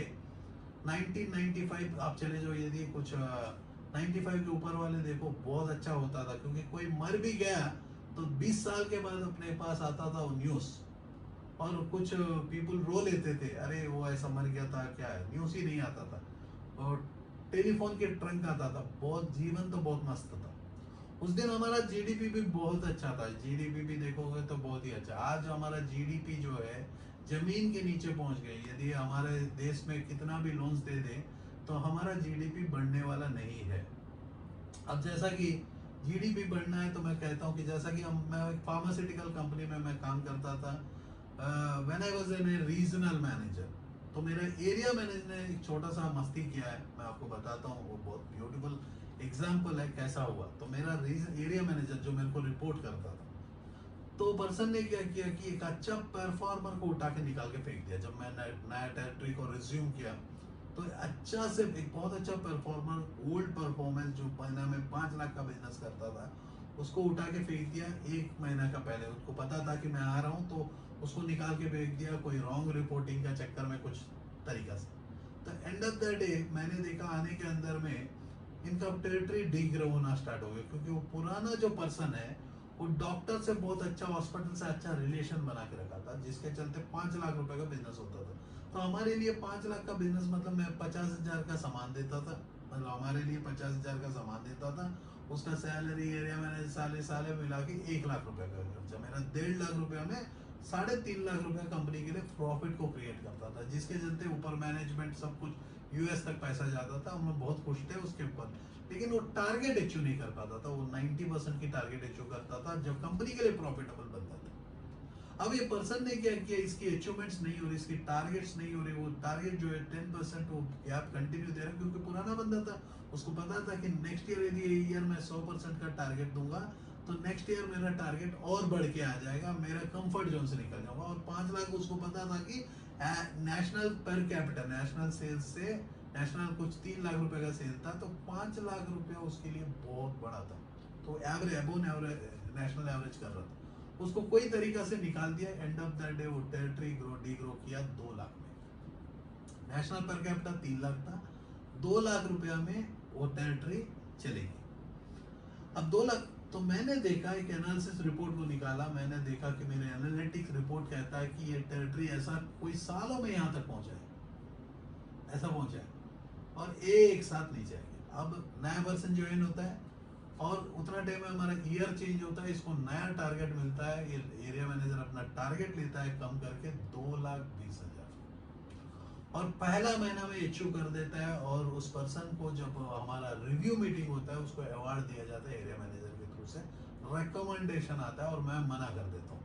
1995 आप चले जाओ, यदि कुछ 95 के ऊपर वाले देखो, बहुत अच्छा होता था, क्योंकि कोई मर भी गया तो 20 साल के बाद अपने पास आता था वो न्यूज़, और कुछ पीपल रो लेते थे, अरे वो ऐसा मर गया था, क्या है, न्यूज़ ही नहीं आता था, और टेलीफोन के ट्रंक आता था। बहुत जीवन तो बहुत मस्त था उस दिन। हमारा जीडीपी भी बहुत अच्छा था, जीडीपी भी देखोगे तो बहुत ही अच्छा। आज हमारा जीडीपी जो है जमीन के नीचे पहुंच गई। यदि हमारे देश में कितना भी लोन्स दे दें तो हमारा जीडीपी बढ़ने वाला नहीं है। अब जैसा कि जीडीपी बढ़ना है, तो मैं कहता हूँ कि जैसा कि मैं एक फार्मास्यूटिकल कंपनी में मैं काम करता था, when I was an regional manager. तो मेरा एरिया मैनेजर ने एक छोटा सा मस्ती किया है, मैं आपको बताता हूँ, वो बहुत ब्यूटीफुल एग्जाम्पल है कैसा हुआ। तो मेरा एरिया मैनेजर जो मेरे को रिपोर्ट करता था, तो पर्सन ने क्या किया कि एक अच्छा परफॉर्मर को उठा के निकाल के फेंक दिया। जब मैं नया टेरिटरी को रिज्यूम किया, तो अच्छा से एक बहुत अच्छा परफॉर्मर, ओल्ड परफॉर्मेंस, जो महीना में 5 लाख का बिजनेस करता था, उसको उठा के फेंक दिया 1 महीना का पहले, उसको पता था कि मैं आ रहा हूँ, तो उसको निकाल के फेंक दिया कोई रॉन्ग रिपोर्टिंग का चक्कर में कुछ तरीका से। तो एंड ऑफ द डे मैंने देखा आने के अंदर में इनका टेरिटरी डिग्रो होना स्टार्ट हो गया, क्योंकि वो पुराना जो पर्सन है वो डॉक्टर से बहुत अच्छा, हॉस्पिटल से अच्छा रिलेशन बना के रखा था, जिसके चलते 5 लाख रुपए का बिजनेस होता था। तो हमारे लिए 5 लाख का बिजनेस मतलब मैं 50,000 का सामान देता था, मतलब हमारे लिए 50,000 का सामान देता था, उसका सैलरी एरिया मैंने साले साले मिला के 1 लाख रुपए का खर्चा, मेरा 1.5 लाख रुपया में 3.5 लाख रुपया कंपनी के लिए प्रॉफिट को क्रिएट करता था, जिसके चलते ऊपर मैनेजमेंट सब कुछ यूएस तक पैसा जाता था, हम लोग बहुत खुश थे उसके ऊपर। लेकिन वो टारगेट अचीव नहीं कर पाता था, वो 90% की टारगेट अचीव करता था जब कंपनी के लिए प्रॉफिटेबल बनता था। अब ये पर्सन ने क्या किया, इसकी अचीवमेंट्स नहीं हो रही, इसकी टारगेट्स नहीं हो रही, वो टारगेट जो है 10% वो गैप कंटिन्यू दे रहा है, क्योंकि पुराना बंदा था, उसको पता था कि नेक्स्ट ईयर यदि ईयर में 100% का टारगेट दूंगा तो नेक्स्ट ईयर मेरा टारगेट और बढ़ के आ जाएगा, मेरा कंफर्ट जोन से निकल जाऊंगा। और 5 लाख उसको पता था कि नेशनल पर कैपिटल, नेशनल सेल्स से नेशनल कुछ 3 लाख रुपए का सेल था, तो 5 लाख रुपया उसके लिए बहुत बड़ा था। तो एवरेज अबोन एवरेज नेशनल एवरेज कर रहा था, उसको कोई तरीका से निकाल दिया। एंड ऑफ द डे वो टेरिटरी डी ग्रो किया 2 लाख में, नेशनल पर कैपिटल 3 लाख था, 2 लाख रुपया में वो टेरिटरी चलेगी। अब 2 लाख, तो मैंने देखा एक एनालिसिस रिपोर्ट को निकाला, मैंने देखा कि मेरे एनालिटिक्स रिपोर्ट कहता है कि ये टेरिटरी ऐसा कोई सालों में यहाँ तक पहुंचा है, ऐसा पहुंचा है, और एक साथ नहीं जाएगा। अब नया वर्जन ज्वाइन होता है और उतना टाइम में हमारा ईयर चेंज होता है, इसको नया टारगेट मिलता है, ये एरिया मैनेजर अपना टारगेट लेता है कम करके 2,20,000, और पहला महीना में अचीव कर देता है, और उस पर्सन को जब हमारा रिव्यू मीटिंग होता है उसको अवार्ड दिया जाता है एरिया मैनेजर के थ्रू से, रिकमेंडेशन आता है, और मैं मना कर देता हूँ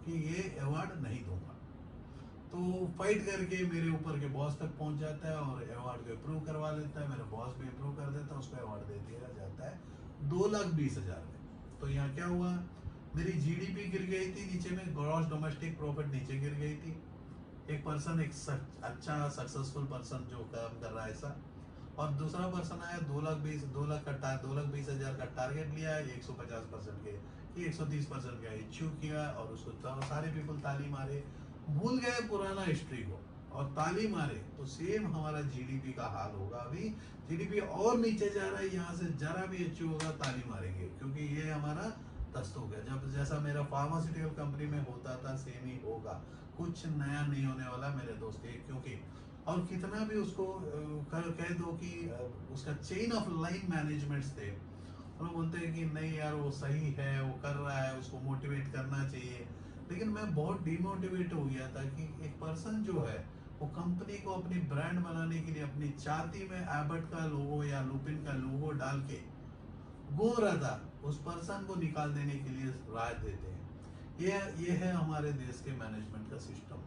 कि ये अवार्ड नहीं दूंगा। तो फाइट करके मेरे ऊपर के बॉस तक पहुंच जाता है और अवार्ड को अप्रूव करवा लेता है, मेरा बॉस भी अप्रूव कर देता है, उसको अवार्ड दे दिया जाता है 2,20,000 में। तो यहाँ क्या हुआ, मेरी जीडीपी गिर गई थी नीचे में, ग्रॉस डोमेस्टिक प्रॉफिट नीचे गिर गई थी। एक पर्सन, एक अच्छा सक्सेसफुल पर्सन जो काम कर रहा है ऐसा, और दूसरा पर्सन आया 2,20,000 का टारगेट लिया है, 150% के, 130% का अचीव किया, और उसको सारे पीपल ताली मारे, भूल गए पुराना हिस्ट्री को और ताली मारे। तो सेम हमारा जीडीपी का हाल होगा, अभी जीडीपी और नीचे जा रहा है, यहाँ से जरा भी अचीव होगा ताली मारेंगे, क्योंकि ये हमारा दस्त हो गया। जब जैसा मेरा फार्मास्यूटिकल कंपनी में होता था सेम ही होगा, कुछ नया नहीं होने वाला मेरे दोस्त, क्योंकि और कितना भी उसको कह दो कि उसका चेन ऑफ लाइन मैनेजमेंट्स थे, और बोलते हैं कि नहीं यार वो सही है, वो कर रहा है, उसको मोटिवेट करना चाहिए, लेकिन मैं बहुत डिमोटिवेट हो गया था कि एक पर्सन जो है वो कंपनी को अपनी ब्रांड बनाने के लिए अपनी छाती में एबट का लोगो या लुपिन का लोगो डाल के घूम रहा था, उस पर्सन को निकाल देने के लिए राय देते हैं। ये है हमारे देश के मैनेजमेंट का सिस्टम।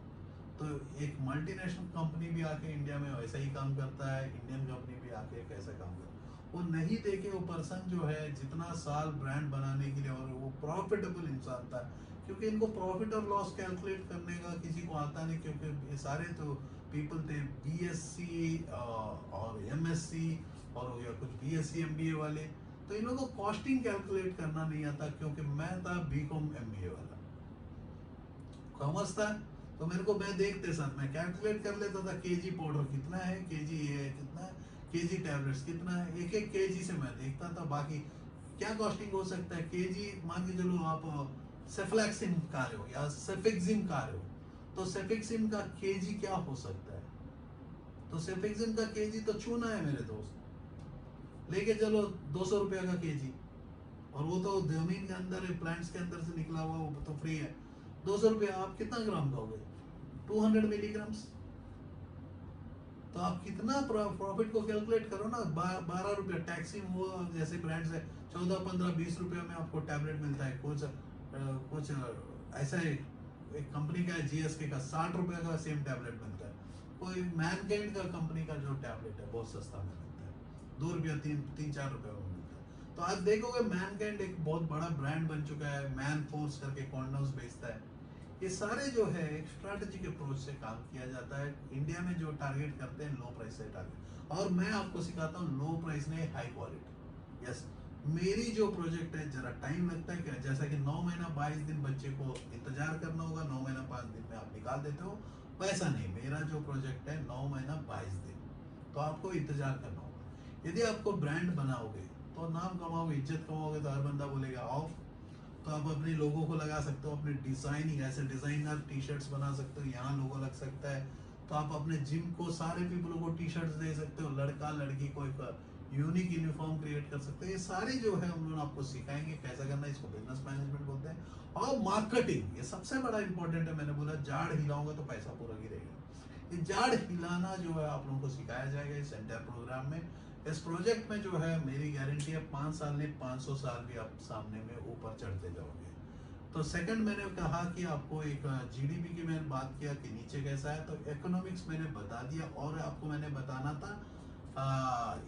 तो एक मल्टीनेशनल कंपनी भी आके इंडिया में वैसा ही काम करता है, इंडियन कंपनी भी आके कैसा काम करता है, वो नहीं देखे वो पर्सन जो है जितना साल ब्रांड बनाने के लिए, और वो प्रॉफिटेबल इंसान था, क्योंकि इनको प्रॉफिट और लॉस कैलकुलेट करने का किसी को आता नहीं, क्योंकि ये सारे तो पीपल थे बीएससी और एमएससी और हो गया कुछ बीएससी एमबीए वाले, तो इन लोगों को कॉस्टिंग कैलकुलेट करना नहीं आता, क्योंकि मैं था बीकॉम एमबीए वाला, कॉमर्स था, तो मेरे को मैं देखते साथ मैं कैलकुलेट कर लेता था केजी पाउडर कितना है, केजी ये कितना है, केजी टैबलेट्स कितना है, एक एक केजी से मैं देखता था। बाकी क्या कॉस्टिंग हो सकता है, केजी मान के चलो आप सेफ्लैक्सिन खा रहे हो या सेफिक्सिम खा रहे हो, तो सेफिक्सिम का केजी क्या हो सकता है, तो सेफिक्सिम का केजी तो चूना है मेरे दोस्त, लेके चलो 200 रुपया का केजी, और वो तो जमीन के अंदर है, प्लांट्स के अंदर से निकला हुआ, वो तो फ्री है। 200 रुपया आप कितना ग्राम खाओगे, 200 मिलीग्राम्स, तो आप कितना प्रॉफिट को कैलकुलेट करो ना। 12 रुपया टैक्सी, वो जैसे ब्रांड्स है 14, 15, 20 रुपया में आपको टैबलेट मिलता है। कुछ ऐसा एक कंपनी का है जीएसके का 60 रुपया का सेम टैबलेट मिलता है। कोई मैनकाइंड का कंपनी का जो टैबलेट है बहुत सस्ता में मिलता है, 2 रुपया 3-4 रुपया में मिलता है। तो आज देखोगे मैनकाइंड एक बहुत बड़ा ब्रांड बन चुका है, मैन फोर्स करके कॉन्डोम्स बेचता है। ये सारे जो है एक स्ट्रैटेजिक अप्रोच से काम किया जाता है। इंडिया में जो टारगेट करते हैं लो प्राइस से टारगेट, और मैं आपको सिखाता हूँ लो प्राइस नहीं हाई क्वालिटी। यस, मेरी जो प्रोजेक्ट है जरा टाइम लगता है क्या, जैसा कि 9 महीना 22 दिन बच्चे को इंतजार करना होगा, 9 महीना 5 दिन में आप निकाल देते हो, वैसा नहीं। मेरा जो प्रोजेक्ट है 9 महीना 22 दिन, तो आपको इंतजार करना होगा। यदि आपको ब्रांड बनाओगे तो नाम कमाओगे, इज्जत कमाओगे, तो हर बंदा बोलेगा ऑफ। तो आप अपने लोगों को लगा सकते हो, अपने डिजाइनिंग, ऐसे डिजाइनर टी शर्ट्स बना सकते हो, यहाँ लोगो लग सकता है। तो आप अपने जिम को सारे पीपलों को टी शर्ट्स दे सकते हो, लड़का लड़की को एक यूनिक यूनिफॉर्म क्रिएट कर सकते हैं। ये सारे जो है हम लोग आपको सिखाएंगे कैसा करना है, इसको बिजनेस मैनेजमेंट बोलते हैं। और मार्केटिंग, ये सबसे बड़ा इंपॉर्टेंट है। मैंने बोला जाड़ हिलाऊंगा तो पैसा पूरा गिरेगा, ये जाड़ हिलाना जो है आप लोगों को सिखाया जाएगा इस एंटायर प्रोग्राम में। इस प्रोजेक्ट में जो है मेरी गारंटी है 5 साल नहीं 500 साल भी आप सामने में ऊपर चढ़ते जाओगे। तो सेकंड मैंने कहा कि आपको एक जीडीपी की मैंने बात किया कि नीचे कैसा है, तो इकोनॉमिक्स मैंने बता दिया। और आपको मैंने बताना था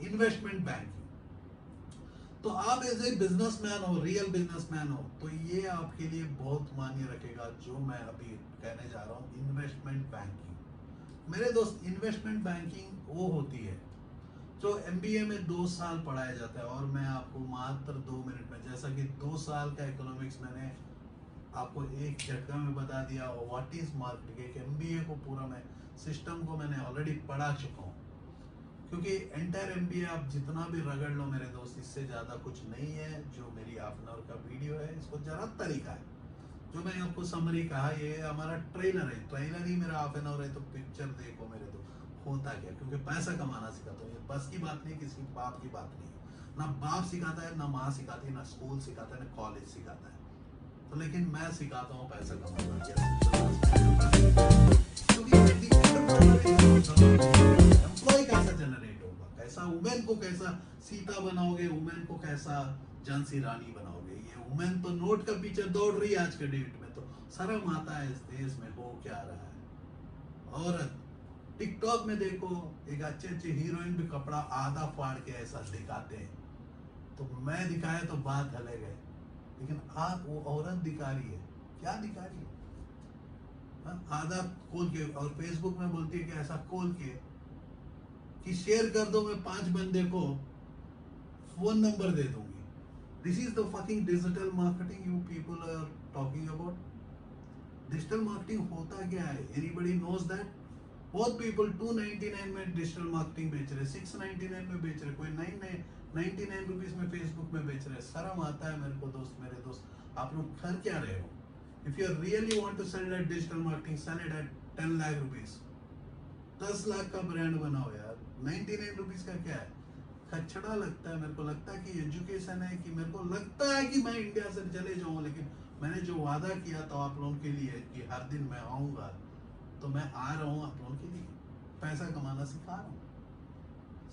इन्वेस्टमेंट बैंकिंग। तो आप एज ए बिजनेसमैन हो, रियल बिजनेसमैन हो, तो ये आपके लिए बहुत मायने रखेगा जो मैं अभी कहने जा रहा हूँ, इन्वेस्टमेंट बैंकिंग। मेरे दोस्त, इन्वेस्टमेंट बैंकिंग वो होती है जो एमबीए में 2 साल पढ़ाया जाता है, और मैं आपको मात्र 2 मिनट में, जैसा कि 2 साल का इकोनॉमिक्स मैंने आपको एक झटका में बता दिया, और व्हाट इज मार्केटिंग, एमबीए को पूरा मैं सिस्टम को मैंने ऑलरेडी पढ़ा चुका हूँ। क्योंकि एंटायर एमबीए आप जितना भी रगड़ लो मेरे दोस्त, इससे ज़्यादा कुछ नहीं है। जो मेरी हाफ एन आवर का वीडियो है, इसको ज़रा तरीका है, जो मैंने आपको समरी कहा, ये हमारा ट्रेलर है। ट्रेलर ही मेरा हाफ एन आवर है, तो पिक्चर देखो मेरे दोस्त होता क्या। क्योंकि पैसा कमाना सिखाता हूँ, ये बस की बात नहीं, किसी बाप की बात नहीं है। ना बाप सिखाता है, ना माँ सिखाती है, ना स्कूल सिखाता है, ना कॉलेज सिखाता है। तो लेकिन मैं सिखाता हूँ पैसा कमाना एम्प्लॉय कैसा जनरेट होगा, कैसा वुमेन को कैसा सीता बनाओगे, वुमेन को कैसा झांसी रानी बनाओगे। ये वुमेन तो नोट का पीछे दौड़ रही है आज के डेट में, तो शर्म आता है इस देश में हो क्या रहा है। औरत टिकटॉक में देखो, एक अच्छे अच्छे हीरोइन भी कपड़ा आधा फाड़ के ऐसा दिखाते हैं, तो मैं दिखाया तो बात अलग है। लेकिन आप वो औरत दिखा रही है, क्या दिखा रही है, आधा खोल के, और फेसबुक में बोलती है कि ऐसा खोल के कि शेयर कर दो, मैं 5 बंदे को फोन नंबर दे दूंगी। This is the fucking digital marketing you people are talking about. Digital marketing होता क्या है, एनीबडी नोज दैट? बहुत पीपल 299 में डिजिटल मार्केटिंग बेच रहे, 699 में बेच रहे, कोई 99 रुपीज में फेसबुक में बेच रहे। शर्म आता है मेरे को दोस्त, मेरे दोस्त, आप लोग कर क्या रहे हो? If you really want to sell at digital marketing, sell it at 10 lakh rupees. 10 lakh का ब्रांड बनाओ यार। 99 रुपीज का क्या है? खचड़ा लगता है मेरे को। लगता है कि एजुकेशन है, कि मेरे को लगता है कि मैं इंडिया से चले जाऊं, लेकिन मैंने जो वादा किया था आप लोगों के लिए कि हर दिन मैं आऊंगा, तो मैं आ रहा हूँ आप लोगों के लिए, पैसा कमाना सिखा रहा हूँ।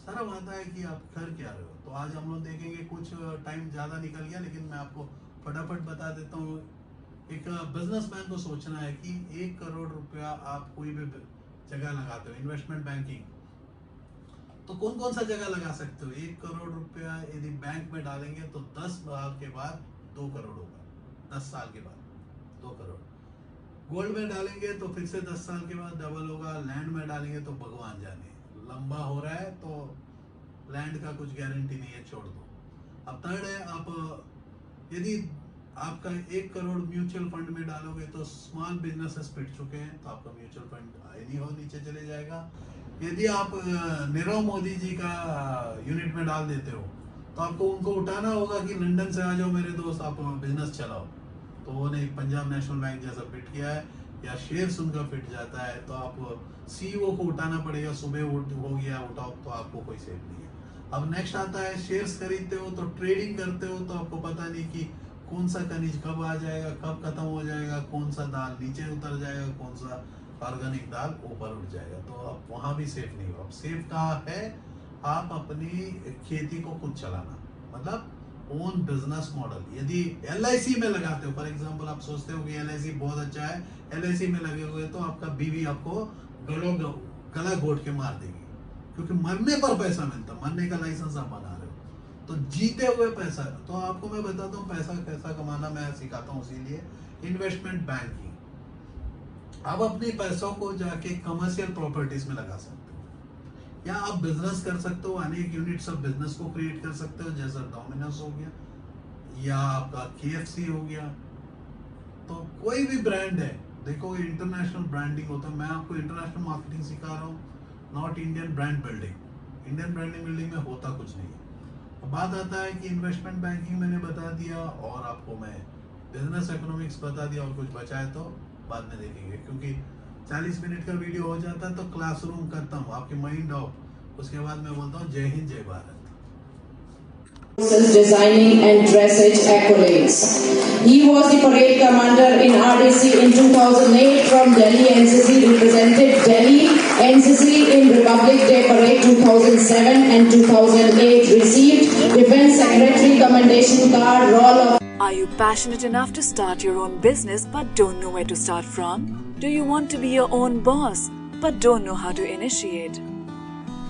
शर्म आता है कि आप कर क्या रहे हो। तो आज हम लोग देखेंगे, कुछ टाइम ज़्यादा निकल गया, लेकिन मैं आपको फटाफट बता देता हूँ। एक बिजनेसमैन को सोचना है कि 1 करोड़ रुपया आप कोई भी जगह लगाते हो, इन्वेस्टमेंट बैंकिंग, तो कौन कौन सा जगह लगा सकते हो। 1 करोड़ रुपया यदि बैंक में डालेंगे तो 10 साल के बाद 2 करोड़ होगा, 10 साल के बाद 2 करोड़। गोल्ड में डालेंगे तो फिर से 10 साल के बाद डबल होगा। लैंड में डालेंगे तो भगवान जाने, लंबा हो रहा है तो लैंड का कुछ गारंटी नहीं है, छोड़ दो। अब थर्ड है, आप यदि आपका 1 करोड़ म्यूचुअल फंड में डालोगे तो स्मॉल बिजनेसेस पिट चुके हैं, तो आपका म्यूचुअल फंड नहीं हो, नीचे चले जाएगा। यदि आप नीरव मोदी जी का यूनिट में डाल देते हो, तो आपको उनको उठाना होगा कि लंदन से आ जाओ मेरे दोस्त, आप बिजनेस चलाओ। तो उन्होंने पंजाब नेशनल बैंक जैसा फिट किया है, या शेयर्स उनका फिट जाता है, तो आप सीईओ को उठाना पड़ेगा। सुबह हो गया उठाओ, तो आपको कोई सेफ नहीं है। अब नेक्स्ट आता है, शेयर्स खरीदते हो तो ट्रेडिंग करते हो, तो आपको पता नहीं कि कौन सा खनिज कब आ जाएगा, कब खत्म हो जाएगा, कौन सा दाल नीचे उतर जाएगा, कौन सा ऑर्गेनिक दाल ऊपर उठ जाएगा। तो अब वहां भी सेफ नहीं हो। अब सेफ कहाँ है? आप अपनी खेती को खुद चलाना, मतलब ओन बिजनेस मॉडल। यदि LIC में लगाते हो, फॉर एग्जांपल आप सोचते हो कि LIC बहुत अच्छा है, LIC में लगे हुए, तो आपका बीवी आपको गला घोट के मार देगी, क्योंकि मरने पर पैसा मिलता, मरने का लाइसेंस आप बना रहे हो, तो जीते हुए पैसा। तो आपको मैं बताता हूँ पैसा कैसा कमाना, मैं सिखाता हूँ, इसीलिए इन्वेस्टमेंट बैंकिंग। आप अपने पैसों को जाके कमर्शियल प्रॉपर्टीज में लगा सकते हो। या आप बिजनेस कर सकते हो, अनेक यूनिट्स ऑफ बिजनेस को क्रिएट कर सकते हो, जैसा डोमिनोज हो गया या आपका KFC हो गया। तो कोई भी ब्रांड है, देखो इंटरनेशनल ब्रांडिंग होता है। मैं आपको इंटरनेशनल मार्केटिंग सिखा रहा हूँ, not Indian brand building. Indian branding building में होता कुछ नहीं है। अब बात आता है कि इन्वेस्टमेंट बैंकिंग मैंने बता दिया और आपको मैं बिजनेस इकोनॉमिक्स बता दिया, और कुछ बचा है तो बाद में देखेंगे, क्योंकि 40 मिनट का वीडियो हो जाता है तो क्लासरूम करता हूँ, आपके माइंड ऑफ, उसके बाद मैं बोलता हूँ जय हिंद जय Bharat. Designing and dressage accolades. He was the parade commander in RDC in 2008 from Delhi NCC, represented Delhi NCC in Republic Day Parade 2007 and 2008, received Defense Secretary Commendation Card, Roll of. Are you passionate enough to start your own business but don't know where to start from? Do you want to be your own boss but don't know how to initiate?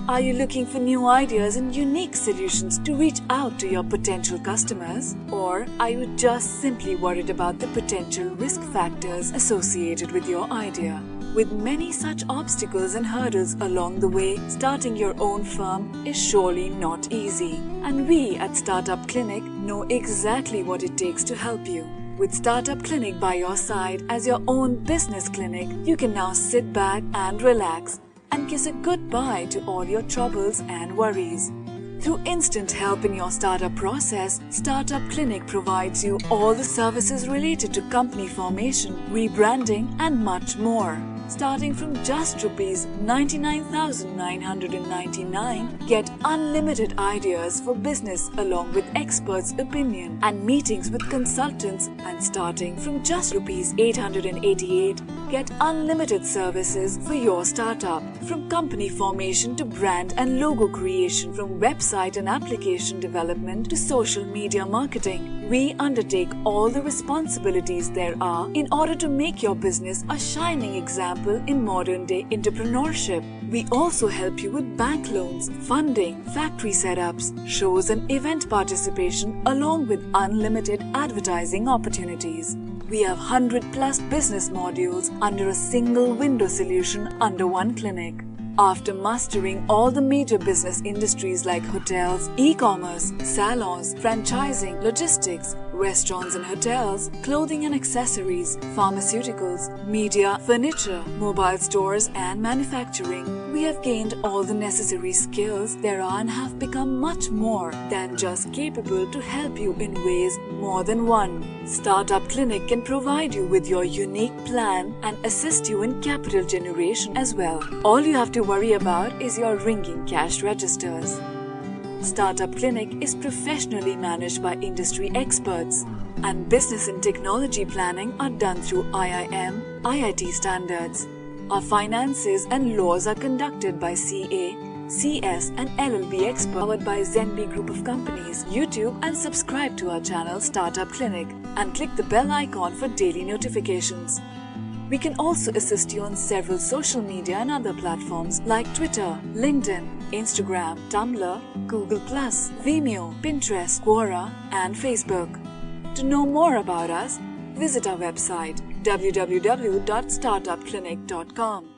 Are you looking for new ideas and unique solutions to reach out to your potential customers? Or are you just simply worried about the potential risk factors associated with your idea? With many such obstacles and hurdles along the way, starting your own firm is surely not easy. And we at Startup Clinic know exactly what it takes to help you. With Startup Clinic by your side as your own business clinic, you can now sit back and relax and kiss a goodbye to all your troubles and worries. Through instant help in your startup process, Startup Clinic provides you all the services related to company formation, rebranding and much more. Starting from just Rs 99,999, get unlimited ideas for business along with experts' opinion and meetings with consultants, and starting from just Rs 888, get unlimited services for your startup. From company formation to brand and logo creation, from website and application development to social media marketing, we undertake all the responsibilities there are in order to make your business a shining example in modern day entrepreneurship. We also help you with bank loans, funding, factory setups, shows and event participation along with unlimited advertising opportunities. We have 100+ business modules under a single window solution under one clinic. After mastering all the major business industries like hotels, e-commerce, salons, franchising, logistics, restaurants and hotels, clothing and accessories, pharmaceuticals, media, furniture, mobile stores and manufacturing, we have gained all the necessary skills there are and have become much more than just capable to help you in ways more than one. Startup Clinic can provide you with your unique plan and assist you in capital generation as well. All you have to worry about is your ringing cash registers. Startup Clinic is professionally managed by industry experts, and business and technology planning are done through IIM, IIT standards. Our finances and laws are conducted by CA, CS and LLB experts, powered by Zenby Group of Companies. YouTube and subscribe to our channel Startup Clinic and click the bell icon for daily notifications. We can also assist you on several social media and other platforms like Twitter, LinkedIn, Instagram, Tumblr, Google+, Vimeo, Pinterest, Quora and Facebook. To know more about us, visit our website www.startupclinic.com.